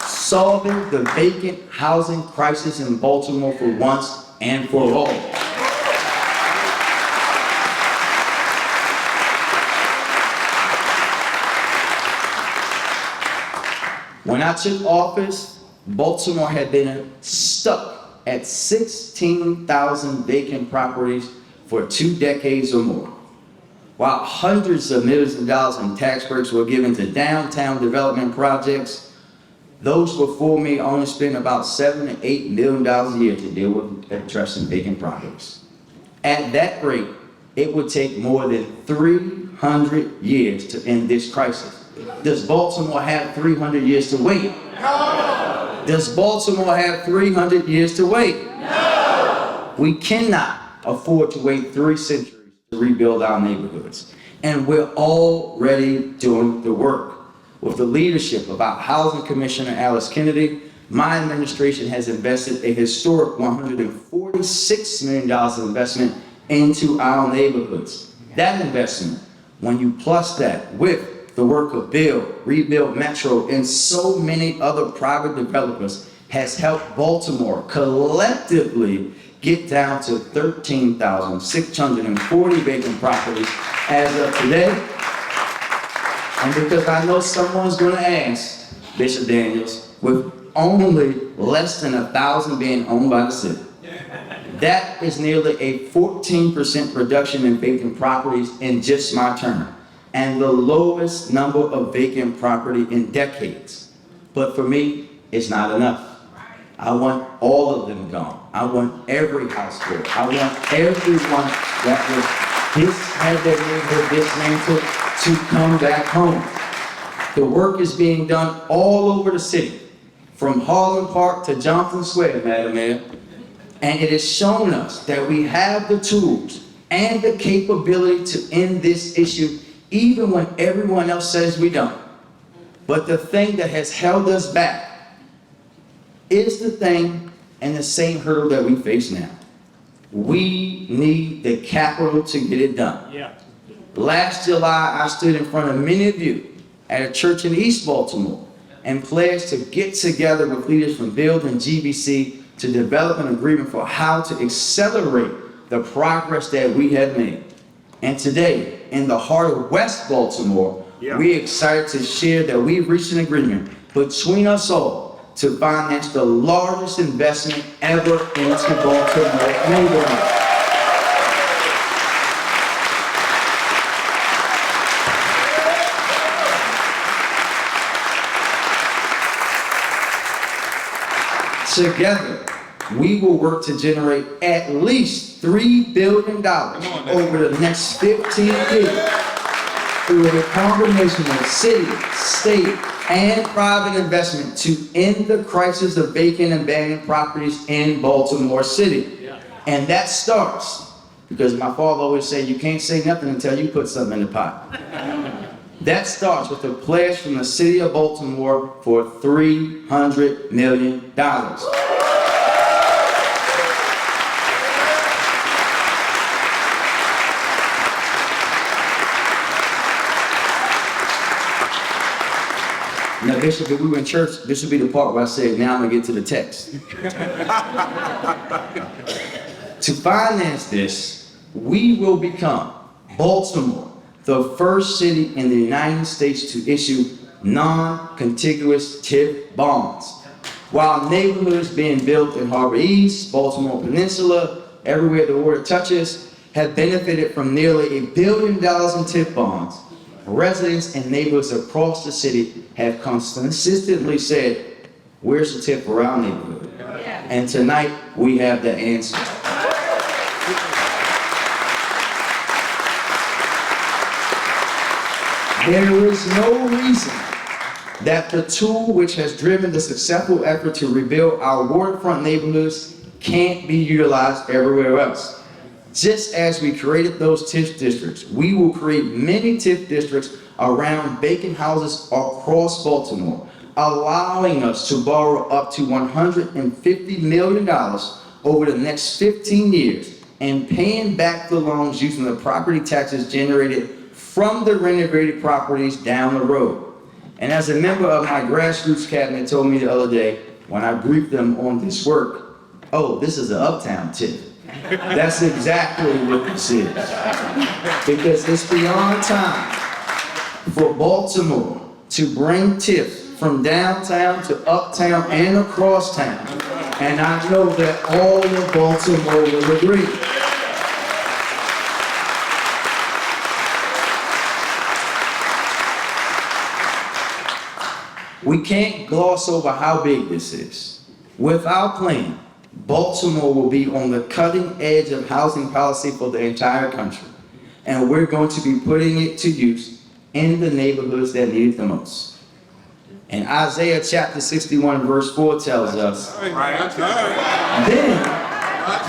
solving the vacant housing crisis in Baltimore for once and for all. When I took office, Baltimore had been stuck at 16,000 vacant properties for 2 decades or more. While hundreds of millions of dollars in tax breaks were given to downtown development projects, Those before me only spent about $7 to $8 million a year to deal with addressing vacant properties. At that rate, it would take more than 300 years to end this crisis. Does Baltimore have 300 years to wait? No! Does Baltimore have 300 years to wait? No! We cannot afford to wait 3 centuries to rebuild our neighborhoods. And we're already doing the work. With the leadership of our Housing Commissioner, Alice Kennedy, my administration has invested a historic $146 million of investment into our neighborhoods. That investment, when you plus that with the work of Rebuild Metro, and so many other private developers, has helped Baltimore collectively get down to 13,640 vacant properties as of today. And because I know someone's going to ask, Bishop Daniels, with only less than 1,000 being owned by the city, that is nearly a 14% reduction in vacant properties in just my term, and the lowest number of vacant property in decades. But for me, it's not enough. I want all of them gone. I want every household. I want everyone that had their neighborhood dismantled to come back home. The work is being done all over the city, from Harlem Park to Johnson Square, Madam Mayor. And it has shown us that we have the tools and the capability to end this issue, even when everyone else says we don't. But the thing that has held us back is the thing and the same hurdle that we face now. We need the capital to get it done. Yeah. Last July, I stood in front of many of you at a church in East Baltimore and pledged to get together with leaders from Build and GBC to develop an agreement for how to accelerate the progress that we have made. And today, in the heart of West Baltimore, we're excited to share that we've reached an agreement between us all to finance the largest investment ever into Baltimore neighborhood. Together, we will work to generate at least $3 billion over the next 15 years through a combination of city, state, and private investment to end the crisis of vacant and abandoned properties in Baltimore City. And that starts, because my father always said, you can't say nothing until you put something in the pot. That starts with a pledge from the city of Baltimore for $300 million. Now, Bishop, if we were in church, this would be the part where I say, now I'm going to get to the text. To finance this, we will become, Baltimore, the first city in the United States to issue non-contiguous TIF bonds. While neighborhoods being built in Harbor East, Baltimore Peninsula, everywhere the water touches, have benefited from nearly $1 billion in TIF bonds, residents and neighbors across the city have consistently said, where's the TIF for our neighborhood? And tonight, we have the answer. There is no reason that the tool which has driven the successful effort to rebuild our waterfront neighborhoods can't be utilized everywhere else. Just as we created those TIF districts, we will create many TIF districts around vacant houses across Baltimore, allowing us to borrow up to $150 million over the next 15 years and paying back the loans using the property taxes generated from the renovated properties down the road. And as a member of my grassroots cabinet told me the other day when I briefed them on this work, oh, this is an uptown TIF. That's exactly what this is. Because it's beyond time for Baltimore to bring TIF from downtown to uptown and across town. And I know that all of Baltimore will agree. We can't gloss over how big this is. With our plan, Baltimore will be on the cutting edge of housing policy for the entire country. And we're going to be putting it to use in the neighborhoods that need it the most. And Isaiah chapter 61 verse 4 tells us, then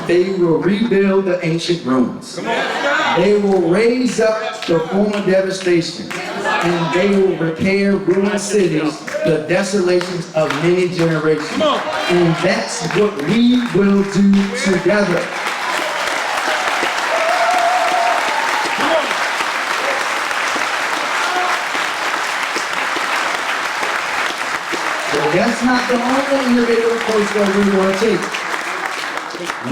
they will rebuild the ancient ruins. They will raise up the former devastation, and they will repair ruined cities, the desolations of many generations. And that's what we will do together. But that's not the only innovative approach that we want to take.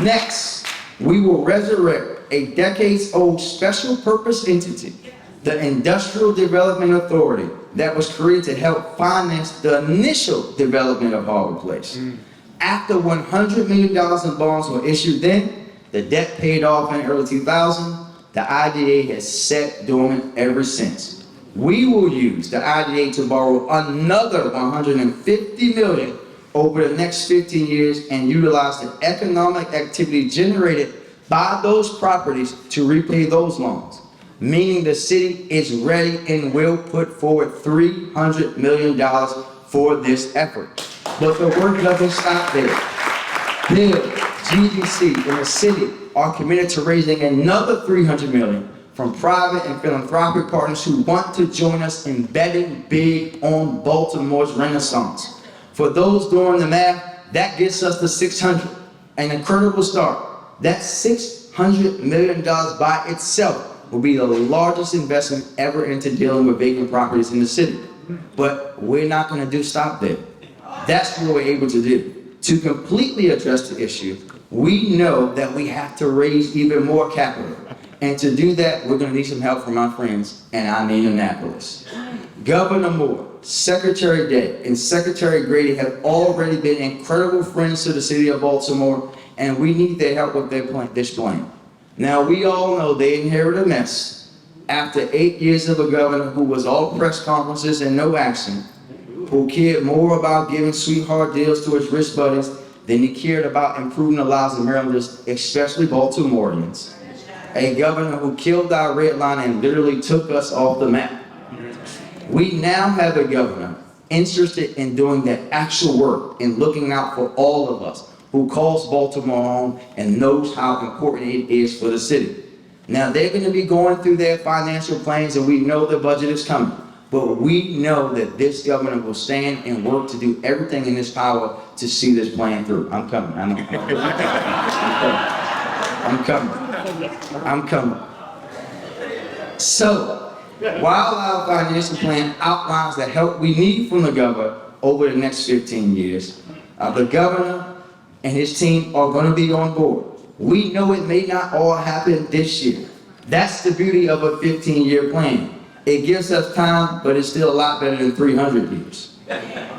Next, we will resurrect a decades-old special purpose entity, the Industrial Development Authority, that was created to help finance the initial development of Harbor Place. After $100 million in bonds were issued then, the debt paid off in early 2000, the IDA has sat dormant ever since. We will use the IDA to borrow another $150 million over the next 15 years and utilize the economic activity generated by those properties to repay those loans, meaning the city is ready and will put forward $300 million for this effort. But the work doesn't stop there. Bill, GDC, and the city are committed to raising another $300 million from private and philanthropic partners who want to join us in betting big on Baltimore's renaissance. For those doing the math, that gets us to 600, an incredible start. That $600 million by itself will be the largest investment ever into dealing with vacant properties in the city. But we're not going to stop there. That's what we're able to do. To completely address the issue, we know that we have to raise even more capital. And to do that, we're going to need some help from our friends, and I mean Annapolis. Governor Moore, Secretary Day, and Secretary Grady have already been incredible friends to the city of Baltimore, and we need their help with this plan. Now, we all know they inherited a mess after 8 years of a governor who was all press conferences and no action, who cared more about giving sweetheart deals to his rich buddies than he cared about improving the lives of Marylanders, especially Baltimoreans. A governor who killed our red line and literally took us off the map. We now have a governor interested in doing the actual work and looking out for all of us, who calls Baltimore home and knows how important it is for the city. Now, they're going to be going through their financial plans, and we know the budget is coming. But we know that this governor will stand and work to do everything in his power to see this plan through. I'm coming. I'm coming. So, while our financial plan outlines the help we need from the governor over the next 15 years, the governor and his team are going to be on board. We know it may not all happen this year. That's the beauty of a 15-year plan. It gives us time, but it's still a lot better than 300 years.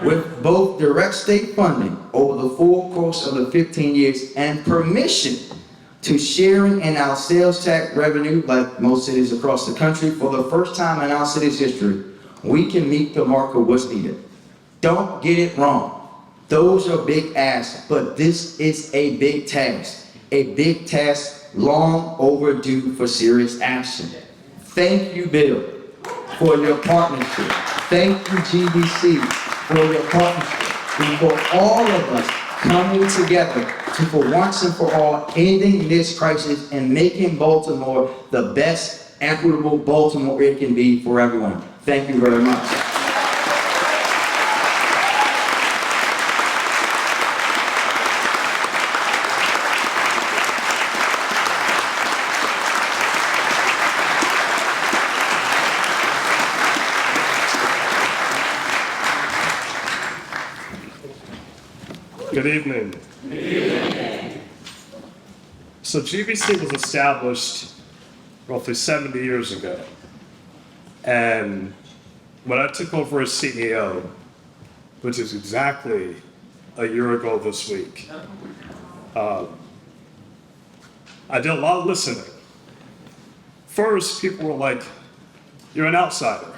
With both direct state funding over the full course of the 15 years and permission to sharing in our sales tax revenue, like most cities across the country, for the first time in our city's history, we can meet the mark of what's needed. Don't get it wrong. Those are big asks, but this is a big task long overdue for serious action. Thank you, Bill, for your partnership. Thank you, GDC, for your partnership, and for all of us coming together to, for once and for all, ending this crisis and making Baltimore the best, equitable Baltimore it can be for everyone. Thank you very much. Good evening. So GBC was established roughly 70 years ago. And when I took over as CEO, which is exactly a year ago this week, I did a lot of listening. First, people were like, "You're an outsider."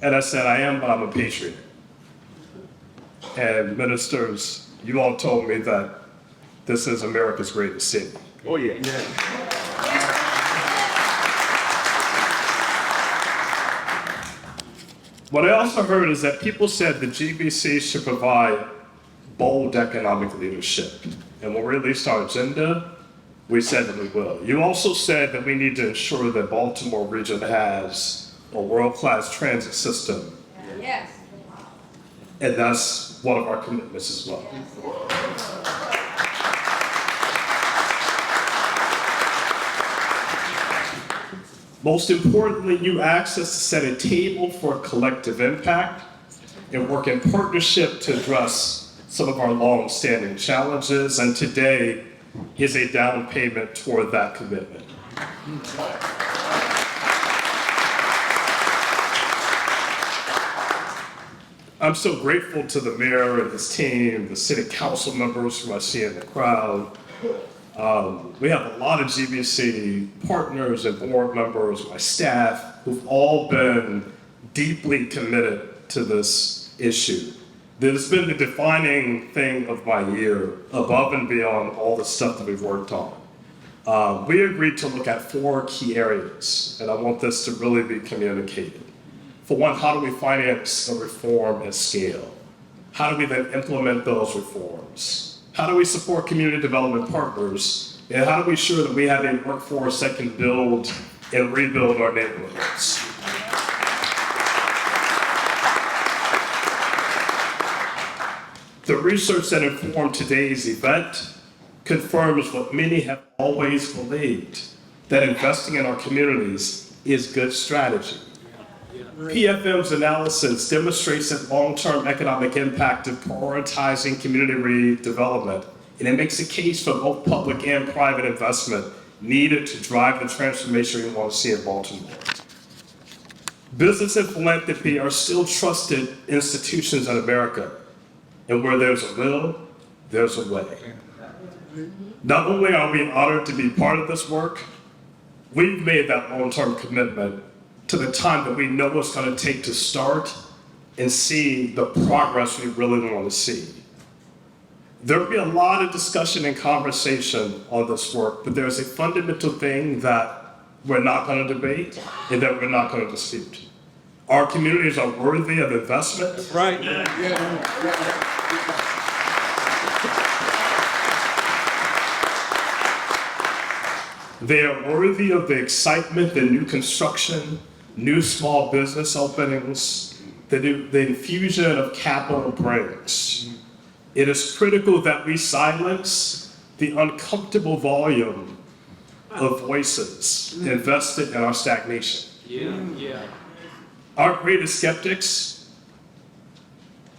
And I said, I am, but I'm a patriot. And ministers, you all told me that this is America's greatest city. Oh, yeah. What I also heard is that people said the GBC should provide bold economic leadership. And when we released our agenda, we said that we will. You also said that we need to ensure that Baltimore region has a world-class transit system. Yes. And that's one of our commitments as well. Most importantly, you asked us to set a table for collective impact and work in partnership to address some of our long-standing challenges, and today is a down payment toward that commitment. I'm so grateful to the mayor and his team, the city council members who I see in the crowd. We have a lot of GBC partners and board members, my staff, who've all been deeply committed to this issue. This has been the defining thing of my year, above and beyond all the stuff that we've worked on. We agreed to look at 4 key areas, and I want this to really be communicated. For one, how do we finance a reform at scale? How do we then implement those reforms? How do we support community development partners? And how do we ensure that we have a workforce that can build and rebuild our neighborhoods? The research that informed today's event confirms what many have always believed, that investing in our communities is good strategy. PFM's analysis demonstrates that long-term economic impact of prioritizing community redevelopment, and it makes a case for both public and private investment needed to drive the transformation we want to see in Baltimore. Business and philanthropy are still trusted institutions in America, and where there's a will, there's a way. Not only are we honored to be part of this work, we've made that long-term commitment to the time that we know it's going to take to start and see the progress we really want to see. There'll be a lot of discussion and conversation on this work, but there's a fundamental thing that we're not going to debate and that we're not going to dispute. Our communities are worthy of investment. That's right. They are worthy of the excitement, the new construction, new small business openings, the infusion of capital brings. It is critical that we silence the uncomfortable volume of voices invested in our stagnation. Our greatest skeptics,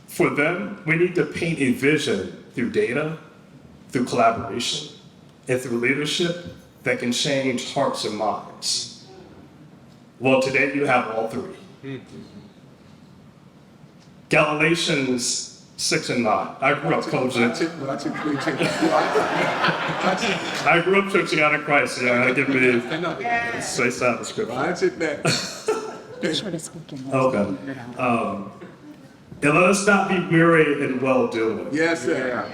for them, we need to paint a vision through data, through collaboration, and through leadership that can change hearts and minds. Well, today you have all 3. Galatians 6 and 9. I grew up coaching. I grew up churching out of Christ. Yeah, give me straight out of scripture. Okay. And let us not be weary in well doing. Yes, sir.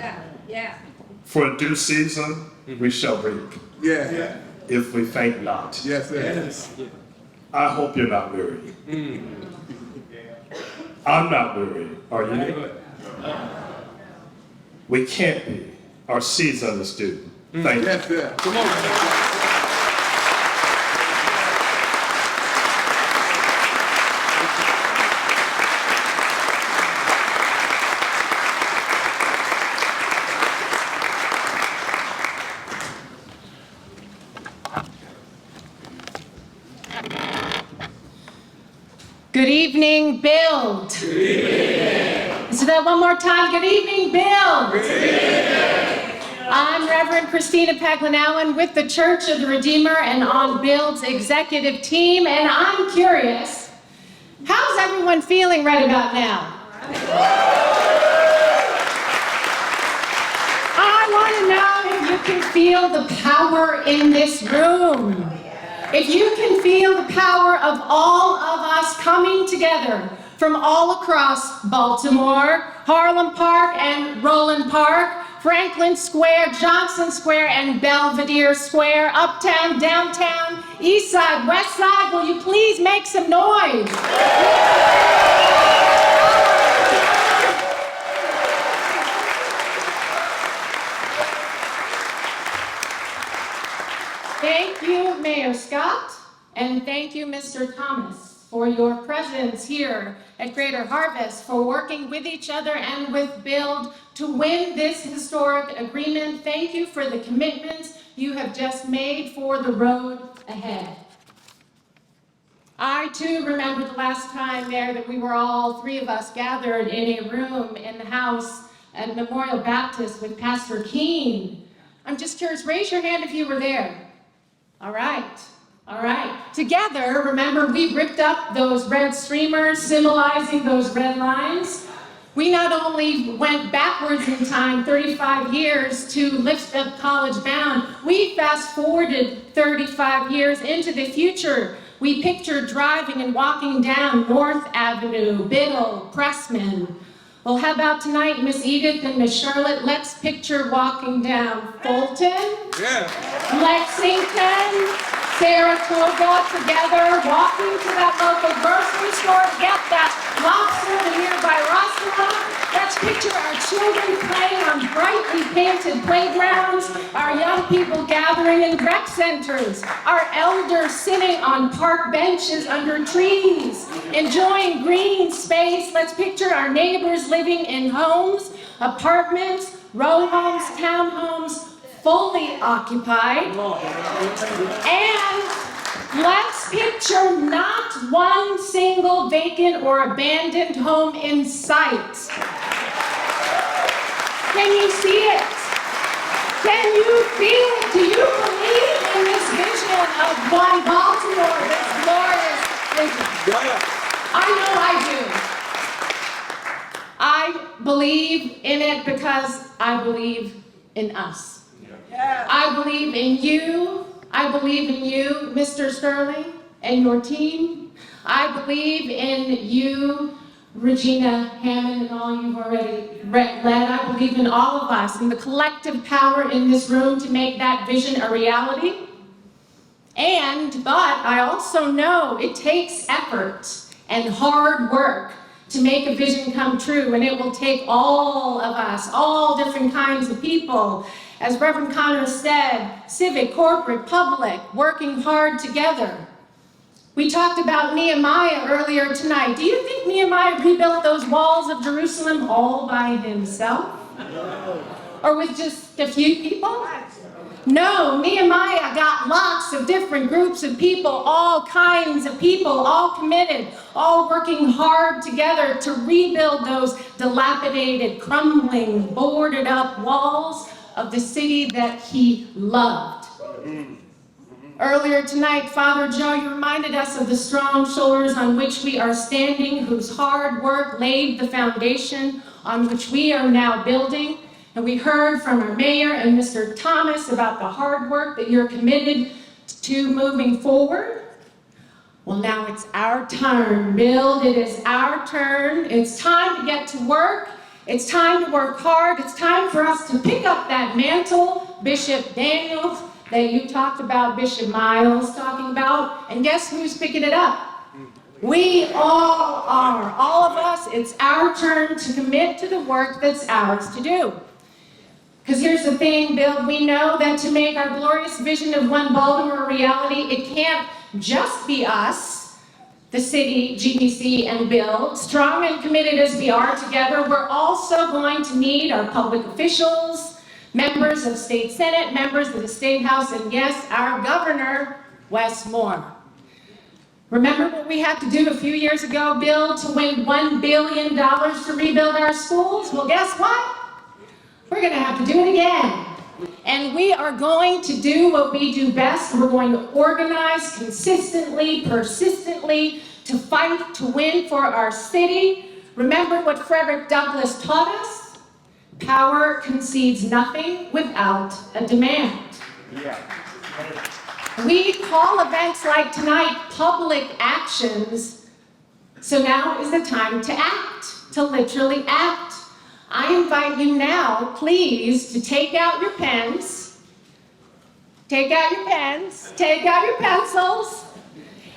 Yeah. For in due season we shall reap. Yeah. If we faint not. Yes, sir. I hope you're not weary. I'm not weary. Are you? We can't be. Our season is due. Thank you. Yes, sir. Come on. Good evening, Build. Good evening. So that one more time. Good evening, Build. Good evening. I'm Reverend Christina Paglinowan with the Church of the Redeemer and on Build's executive team, and I'm curious, how's everyone feeling right about now? I want to know if you can feel the power in this room. If you can feel the power of all of us coming together from all across Baltimore, Harlem Park and Roland Park, Franklin Square, Johnson Square, and Belvedere Square, uptown, downtown, east side, west side. Will you please make some noise? Thank you, Mayor Scott, and thank you, Mr. Thomas, for your presence here at Greater Harvest, for working with each other and with Build to win this historic agreement. Thank you for the commitments you have just made for the road ahead. I too remember the last time, Mayor, that we were all three of us gathered in a room in the house at Memorial Baptist with Pastor Keene. I'm just curious, raise your hand if you were there. All right. Together, remember, we ripped up those red streamers symbolizing those red lines. We not only went backwards in time 35 years to lift up College Bound, we fast forwarded 35 years into the future. We pictured driving and walking down North Avenue, Biddle, Pressman. Well, how about tonight, Miss Edith and Miss Charlotte? Let's picture walking down Fulton, Lexington, Saratoga together, walking to that local grocery store to get that lobster in the nearby restaurant. Let's picture our children playing on brightly painted playgrounds, our young people gathering in rec centers, our elders sitting on park benches under trees, enjoying green space. Let's picture our neighbors living in homes, apartments, row homes, townhomes, fully occupied. And let's picture not one single vacant or abandoned home in sight. Can you see it? Can you feel it? Do you believe in this vision of one Baltimore, this glorious vision? I know I do. I believe in it because I believe in us. I believe in you. I believe in you, Mr. Sterling, and your team. I believe in you, Regina Hammond, and all you've already led. I believe in all of us and the collective power in this room to make that vision a reality. But I also know it takes effort and hard work to make a vision come true, and it will take all of us, all different kinds of people. As Reverend Connor said, civic, corporate, public, working hard together. We talked about Nehemiah earlier tonight. Do you think Nehemiah rebuilt those walls of Jerusalem all by himself? No. Or with just a few people? No, Nehemiah got lots of different groups of people, all kinds of people, all committed, all working hard together to rebuild those dilapidated, crumbling, boarded up walls of the city that he loved. Earlier tonight, Father Joe, you reminded us of the strong shoulders on which we are standing, whose hard work laid the foundation on which we are now building. And we heard from our mayor and Mr. Thomas about the hard work that you're committed to moving forward. Well, now it's our turn, Build. It is our turn. It's time to get to work. It's time to work hard. It's time for us to pick up that mantle, Bishop Daniels, that you talked about, Bishop Miles talking about. And guess who's picking it up? We all are. All of us. It's our turn to commit to the work that's ours to do. Because here's the thing, Bill, we know that to make our glorious vision of One Baltimore a reality, it can't just be us, the city, GBC, and Build. Strong and committed as we are together, we're also going to need our public officials, members of State Senate, members of the State House, and yes, our governor, Wes Moore. Remember what we had to do a few years ago, Bill, to win $1 billion to rebuild our schools? Well, guess what? We're going to have to do it again. And we are going to do what we do best. We're going to organize consistently, persistently, to fight to win for our city. Remember what Frederick Douglass taught us? Power concedes nothing without a demand. We call events like tonight public actions So now is the time to act, to literally act. I invite you now, please, to take out your pens, take out your pencils,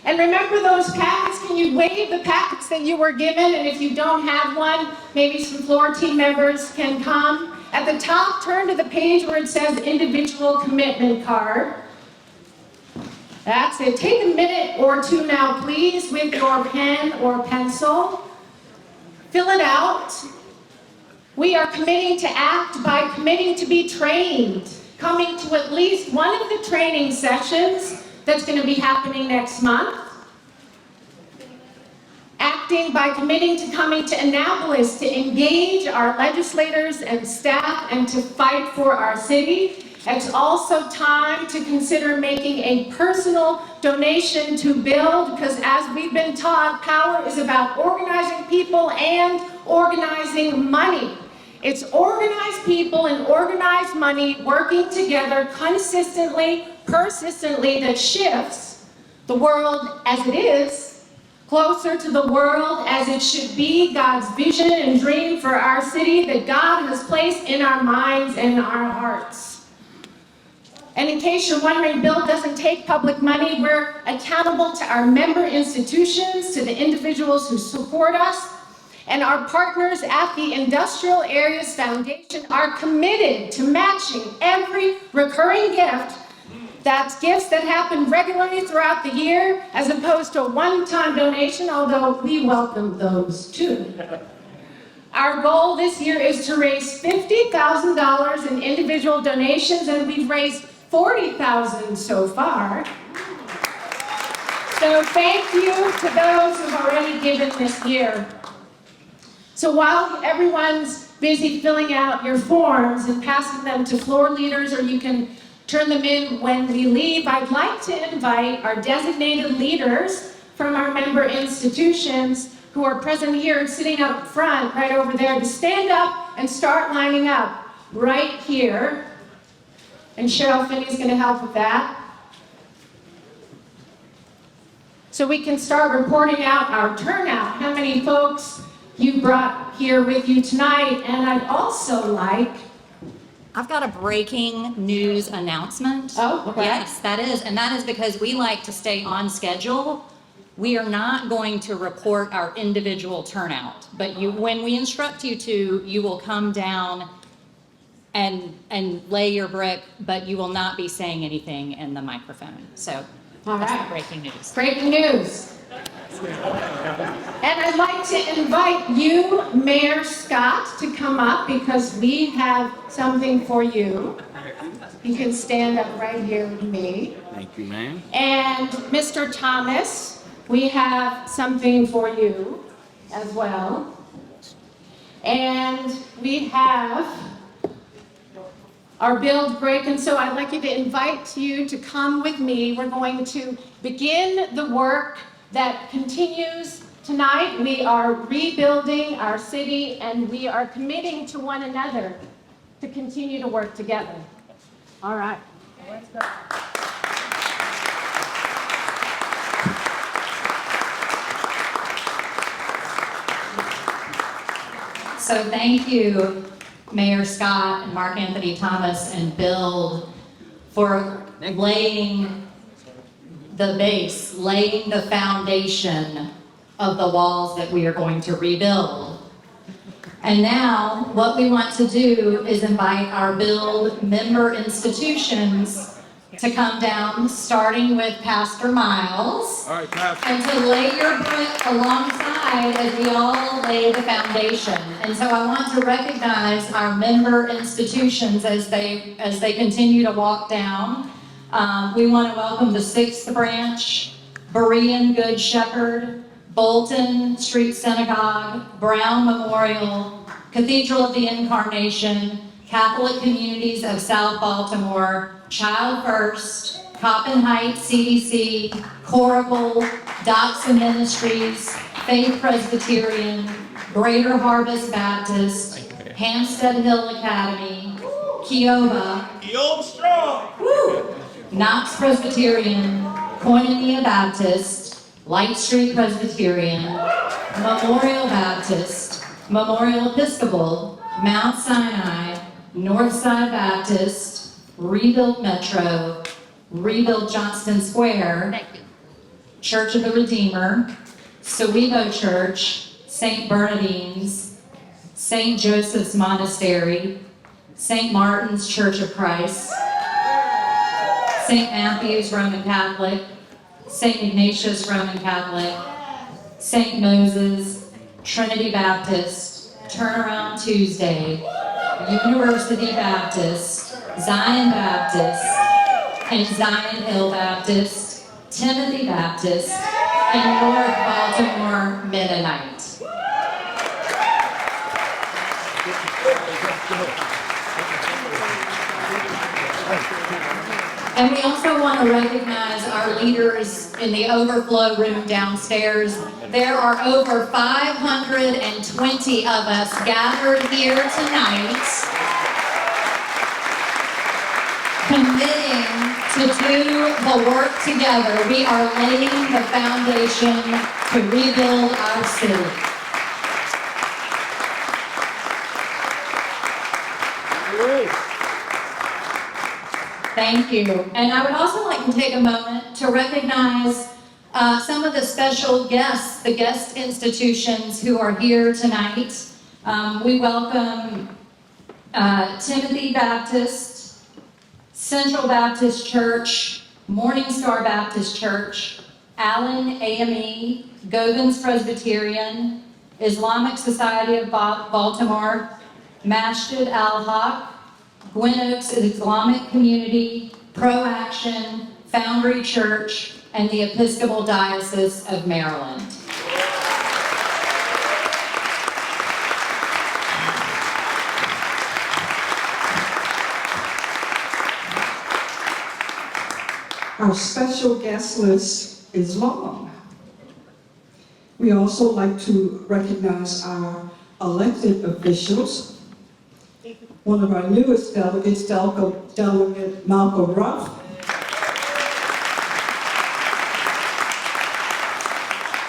and remember those packets. Can you wave the packets that you were given? And if you don't have one, maybe some floor team members can come. At the top, turn to the page where it says individual commitment card. That's it. Take a minute or two now, please, with your pen or pencil. Fill it out. We are committing to act by committing to be trained, coming to at least one of the training sessions that's going to be happening next month. Acting by committing to coming to Annapolis to engage our legislators and staff and to fight for our city. It's also time to consider making a personal donation to build, because as we've been taught, power is about organizing people and organizing money. It's organized people and organized money working together consistently, persistently, that shifts the world as it is closer to the world as it should be, God's vision and dream for our city that God has placed in our minds and our hearts. And in case you're wondering, Build doesn't take public money. We're accountable to our member institutions, to the individuals who support us, and our partners at the Industrial Areas Foundation are committed to matching every recurring gift. That's gifts that happen regularly throughout the year, as opposed to a one-time donation, although we welcome those too. Our goal this year is to raise $50,000 in individual donations, and we've raised $40,000 so far. So thank you to those who've already given this year. So while everyone's busy filling out your forms and passing them to floor leaders, or you can turn them in when we leave, I'd like to invite our designated leaders from our member institutions who are present here and sitting up front right over there to stand up and start lining up right here. And Cheryl Finney's going to help with that. So we can start reporting out our turnout, how many folks you brought here with you tonight. And I'd also like... I've got a breaking news announcement. Oh, okay. Yes, that is, and that is because we like to stay on schedule. We are not going to report our individual turnout, but when we instruct you to, you will come down and lay your brick, but you will not be saying anything in the microphone. So All that's right. the breaking news. Breaking news. And I'd like to invite you, Mayor Scott, to come up because we have something for you. You can stand up right here with me. Thank you, ma'am. And Mr. Thomas, we have something for you as well. And we have our build break, and so I'd like you to invite you to come with me. We're going to begin the work that continues tonight. We are rebuilding our city, and we are committing to one another to continue to work together. All right. Let's go. So thank you, Mayor Scott and Mark Anthony Thomas and Build, for laying the base, laying the foundation of the walls that we are going to rebuild. And now what we want to do is invite our Build member institutions to come down, starting with Pastor Miles. All right, Pastor. And to lay your brick alongside as we all lay the foundation. And so I want to recognize our member institutions as they continue to walk down. We want to welcome the 6th Branch, Berean Good Shepherd, Bolton Street Synagogue, Brown Memorial, Cathedral of the Incarnation, Catholic Communities of South Baltimore, Child First, Coppin Heights CDC, Coracle, Doxa Ministries, Faith Presbyterian, Greater Harvest Baptist, Hampstead Hill Academy, Kiowa, Knox Presbyterian, Koinonia Baptist, Light Street Presbyterian, Memorial Baptist, Memorial Episcopal, Mount Sinai, Northside Baptist, Rebuild Metro, Rebuild Johnston Square, Church of the Redeemer, Sowebo Church, St. Bernardine's, St. Joseph's Monastery, St. Martin's Church of Christ, St. Matthew's Roman Catholic, St. Ignatius Roman Catholic, St. Moses, Trinity Baptist, Turnaround Tuesday, University Baptist, Zion Baptist, and Zion Hill Baptist, Timothy Baptist, and North Baltimore Mennonite. And we also want to recognize our leaders in the overflow room downstairs. There are over 520 of us gathered here tonight, committing to do the work together. We are laying the foundation to rebuild our city. Thank you. And I would also like to take a moment to recognize some of the special guests, the guest institutions who are here tonight. We welcome Timothy Baptist, Central Baptist Church, Morning Star Baptist Church, Allen AME, Govans Presbyterian, Islamic Society of Baltimore, Masjid Al-Haq, Gwyn Oaks Islamic Community, Pro Action, Foundry Church, and the Episcopal Diocese of Maryland. Our special guest list is long. We also like to recognize our elected officials. One of our newest delegates, Delegate Malcolm Ruff.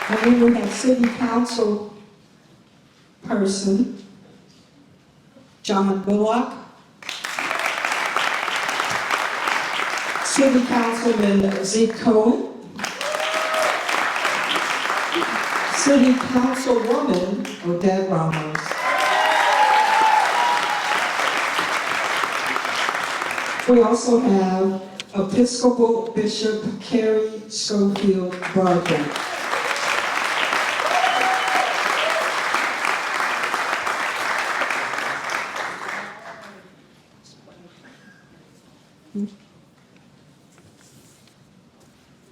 And then we have City Council person, John Bullock. City Councilman Zeke Cohen. City Councilwoman Odette Ramos. We also have Episcopal Bishop Carrie Schofield Barker.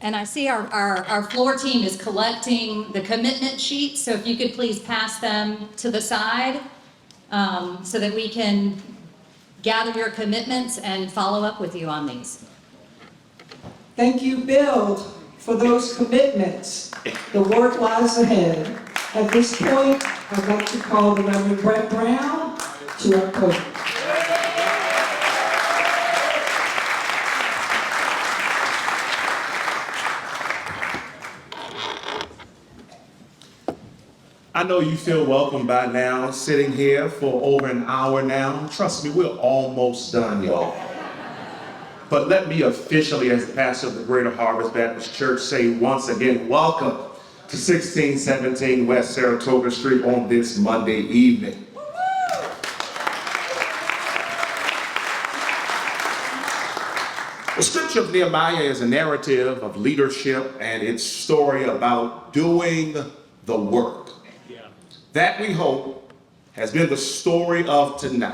And I see our floor team is collecting the commitment sheets, so if you could please pass them to the side so that we can gather your commitments and follow up with you on these. Thank you, Bill, for those commitments. The work lies ahead. At this point, I'd like to call the Reverend Brett Brown to our podium. I know you feel welcome by now, sitting here for over an hour now. Trust me, we're almost done, y'all. But let me officially, as the pastor of the Greater Harvest Baptist Church, say once again, welcome to 1617 West Saratoga Street on this Monday evening. The scripture of Nehemiah is a narrative of leadership and its story about doing the work. That, we hope, has been the story of tonight.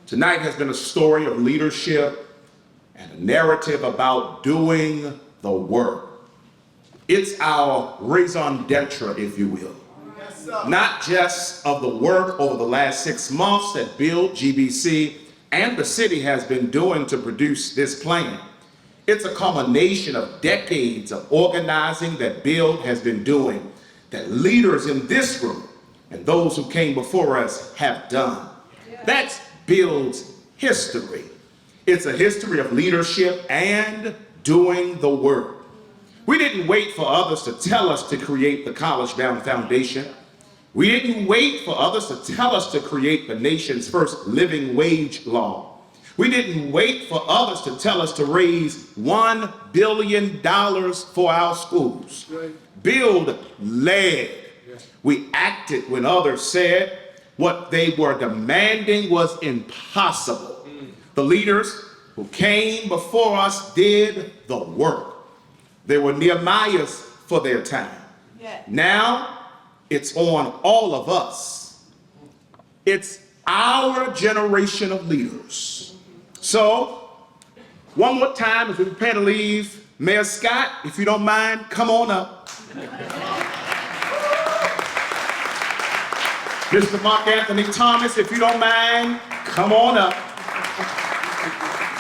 Tonight has been a story of leadership and a narrative about doing the work. It's our raison d'etre, if you will. Not just of the work over the last 6 months that Build, GBC, and the city has been doing to produce this plan. It's a culmination of decades of organizing that Build has been doing, that leaders in this room and those who came before us have done. That's Build's history. It's a history of leadership and doing the work. We didn't wait for others to tell us to create the College Bound Foundation. We didn't wait for others to tell us to create the nation's first living wage law. We didn't wait for others to tell us to raise $1 billion for our schools. Build led. We acted when others said what they were demanding was impossible. The leaders who came before us did the work. They were Nehemiahs for their time. Now it's on all of us. It's our generation of leaders. So, one more time as we prepare to leave, Mayor Scott, if you don't mind, come on up. Mr. Mark Anthony Thomas, if you don't mind, come on up.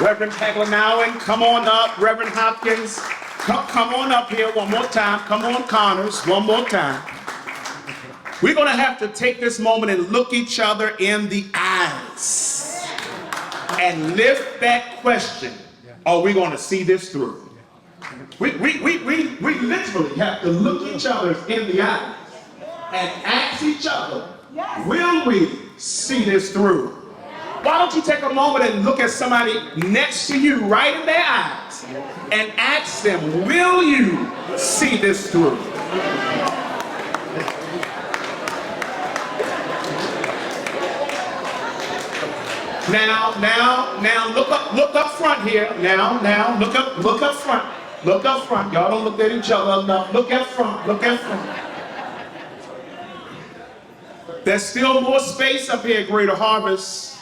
Reverend Paglanawan, come on up. Reverend Hopkins, come on up here one more time. Come on, Connors, one more time. We're going to have to take this moment and look each other in the eyes and lift that question, are we going to see this through? We literally have to look each other in the eyes and ask each other, will we see this through? Why don't you take a moment and look at somebody next to you right in their eyes and ask them, will you see this through? Now, look up front here. Now, look up front. Look up front. Y'all don't look at each other enough. Look up front. Look up front. There's still more space up here at Greater Harvest.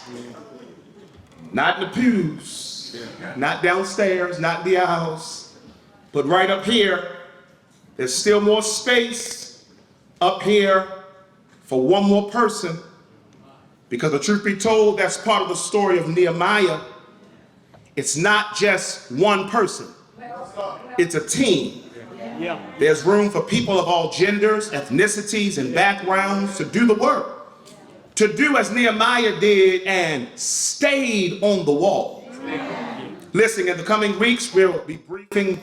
Not in the pews, not downstairs, not in the aisles, but right up here. There's still more space up here for one more person. Because the truth be told, that's part of the story of Nehemiah. It's not just one person. It's a team. There's room for people of all genders, ethnicities, and backgrounds to do the work. To do as Nehemiah did and stayed on the wall. Listen, in the coming weeks, we'll be briefing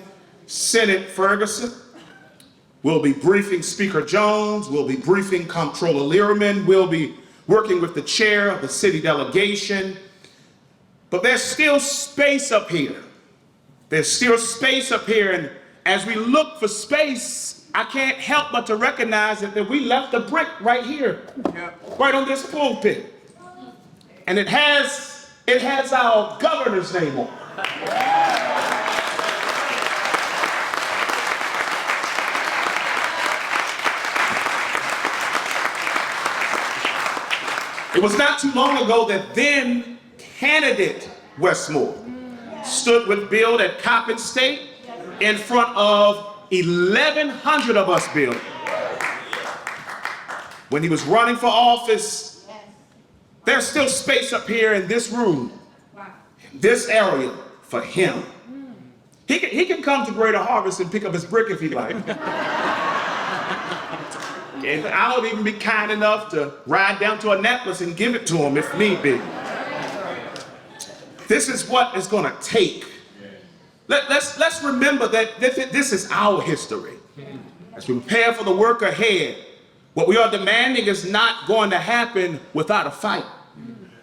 Senate Ferguson. We'll be briefing Speaker Jones. We'll be briefing Comptroller Learman. We'll be working with the chair of the city delegation. But there's still space up here. There's still space up here. And as we look for space, I can't help but to recognize that we left a brick right here, right on this pulpit. And it has our governor's name on it. It was not too long ago that then candidate Westmore stood with Bill at Coppin State in front of 1,100 of us, Bill. When he was running for office, there's still space up here in this room, this area for him. He can come to Greater Harvest and pick up his brick if he like. And I'll even be kind enough to ride down to Annapolis and give it to him if need be. This is what it's going to take. Let's remember that this is our history. As we prepare for the work ahead, what we are demanding is not going to happen without a fight.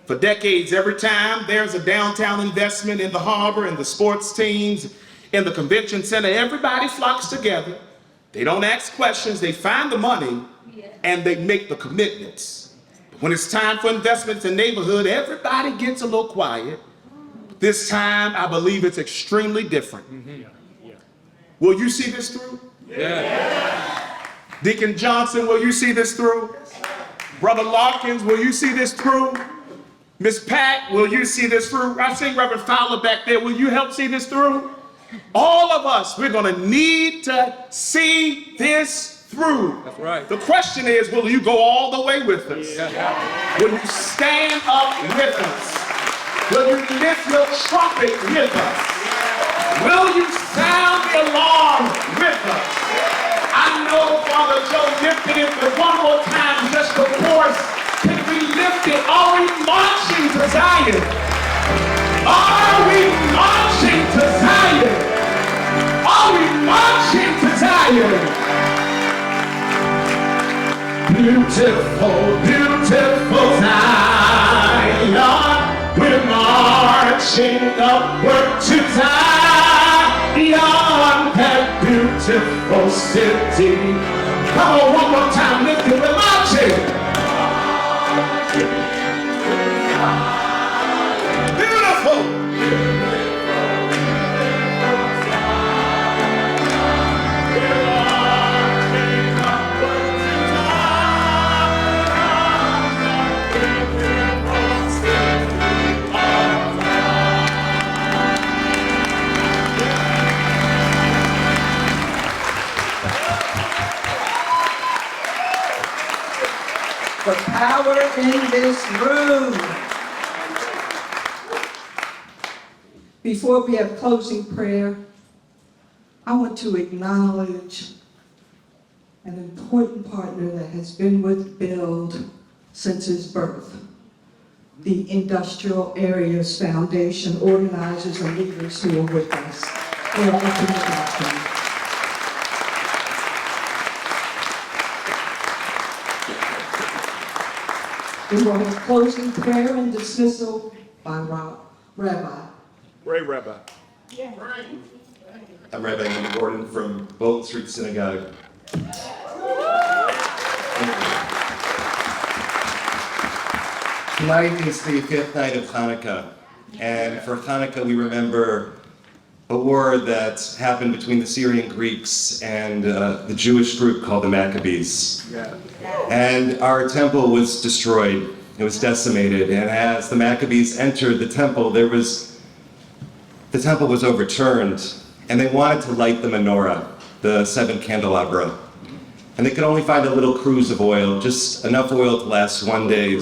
For decades, every time there's a downtown investment in the harbor, in the sports teams, in the convention center, everybody flocks together. They don't ask questions, they find the money, and they make the commitments. When it's time for investments in neighborhood, everybody gets a little quiet. This time, I believe it's extremely different. Will you see this through? Yeah. Deacon Johnson, will you see this through? Brother Larkins, will you see this through? Miss Pat, will you see this through? I see Reverend Fowler back there. Will you help see this through? All of us, we're going to need to see this through. That's right. The question is, will you go all the way with us? Yeah. Will you stand up with us? Will you lift your trumpet with us? Will you sound the alarm with us? I know Father Joe lifted it, but one more time, just the chorus. Can we lift it? Are we marching to Zion? Are we marching to Zion? Are we marching Zion. Beautiful, beautiful Zion, we're marching upward to Zion, that beautiful city. Come on, one more time, lift it, we're marching. Beautiful. The power in this room. Before we have closing prayer, I want to acknowledge an important partner that has been with Build since his birth. The Industrial Areas Foundation organizers and leaders who are with us. They are open to welcome. We will have closing prayer and dismissal by Rabbi. Ray Rabbi. I'm Rabbi Andy Gordon from Bolton Street Synagogue. Tonight is the 5th night of Hanukkah, and for Hanukkah we remember a war that happened between the Syrian Greeks and the Jewish group called the Maccabees. And our temple was destroyed. It was decimated, and as the Maccabees entered the temple, the temple was overturned, and they wanted to light the menorah, the 7 candelabra. And they could only find a little cruse of oil, just enough oil to last 1 day.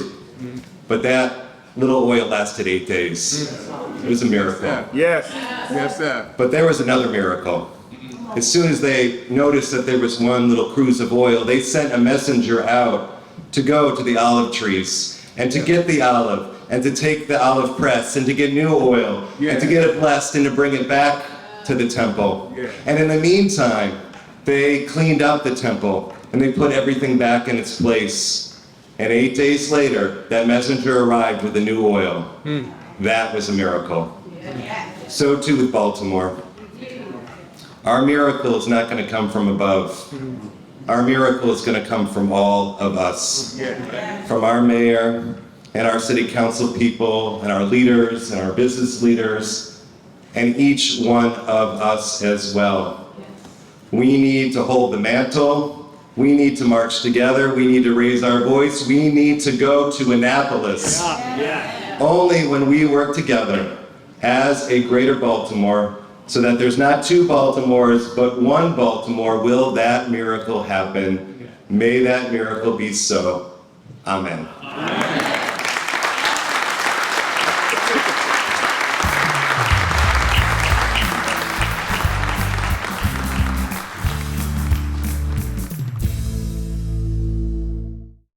But that little oil lasted 8 days. It was a miracle. Yes. Yes, sir. But there was another miracle. As soon as they noticed that there was one little cruse of oil, they sent a messenger out to go to the olive trees and to get the olive and to take the olive press and to get new oil and to get it blessed and to bring it back to the temple. And in the meantime, they cleaned up the temple and they put everything back in its place. And 8 days later, that messenger arrived with the new oil. That was a miracle. So too with Baltimore. Our miracle is not going to come from above. Our miracle is going to come from all of us. From our mayor and our city council people and our leaders and our business leaders and each one of us as well. We need to hold the mantle. We need to march together. We need to raise our voice. We need to go to Annapolis. Only when we work together as a greater Baltimore, so that there's not 2 Baltimores, but 1 Baltimore, will that miracle happen. May that miracle be so. Amen.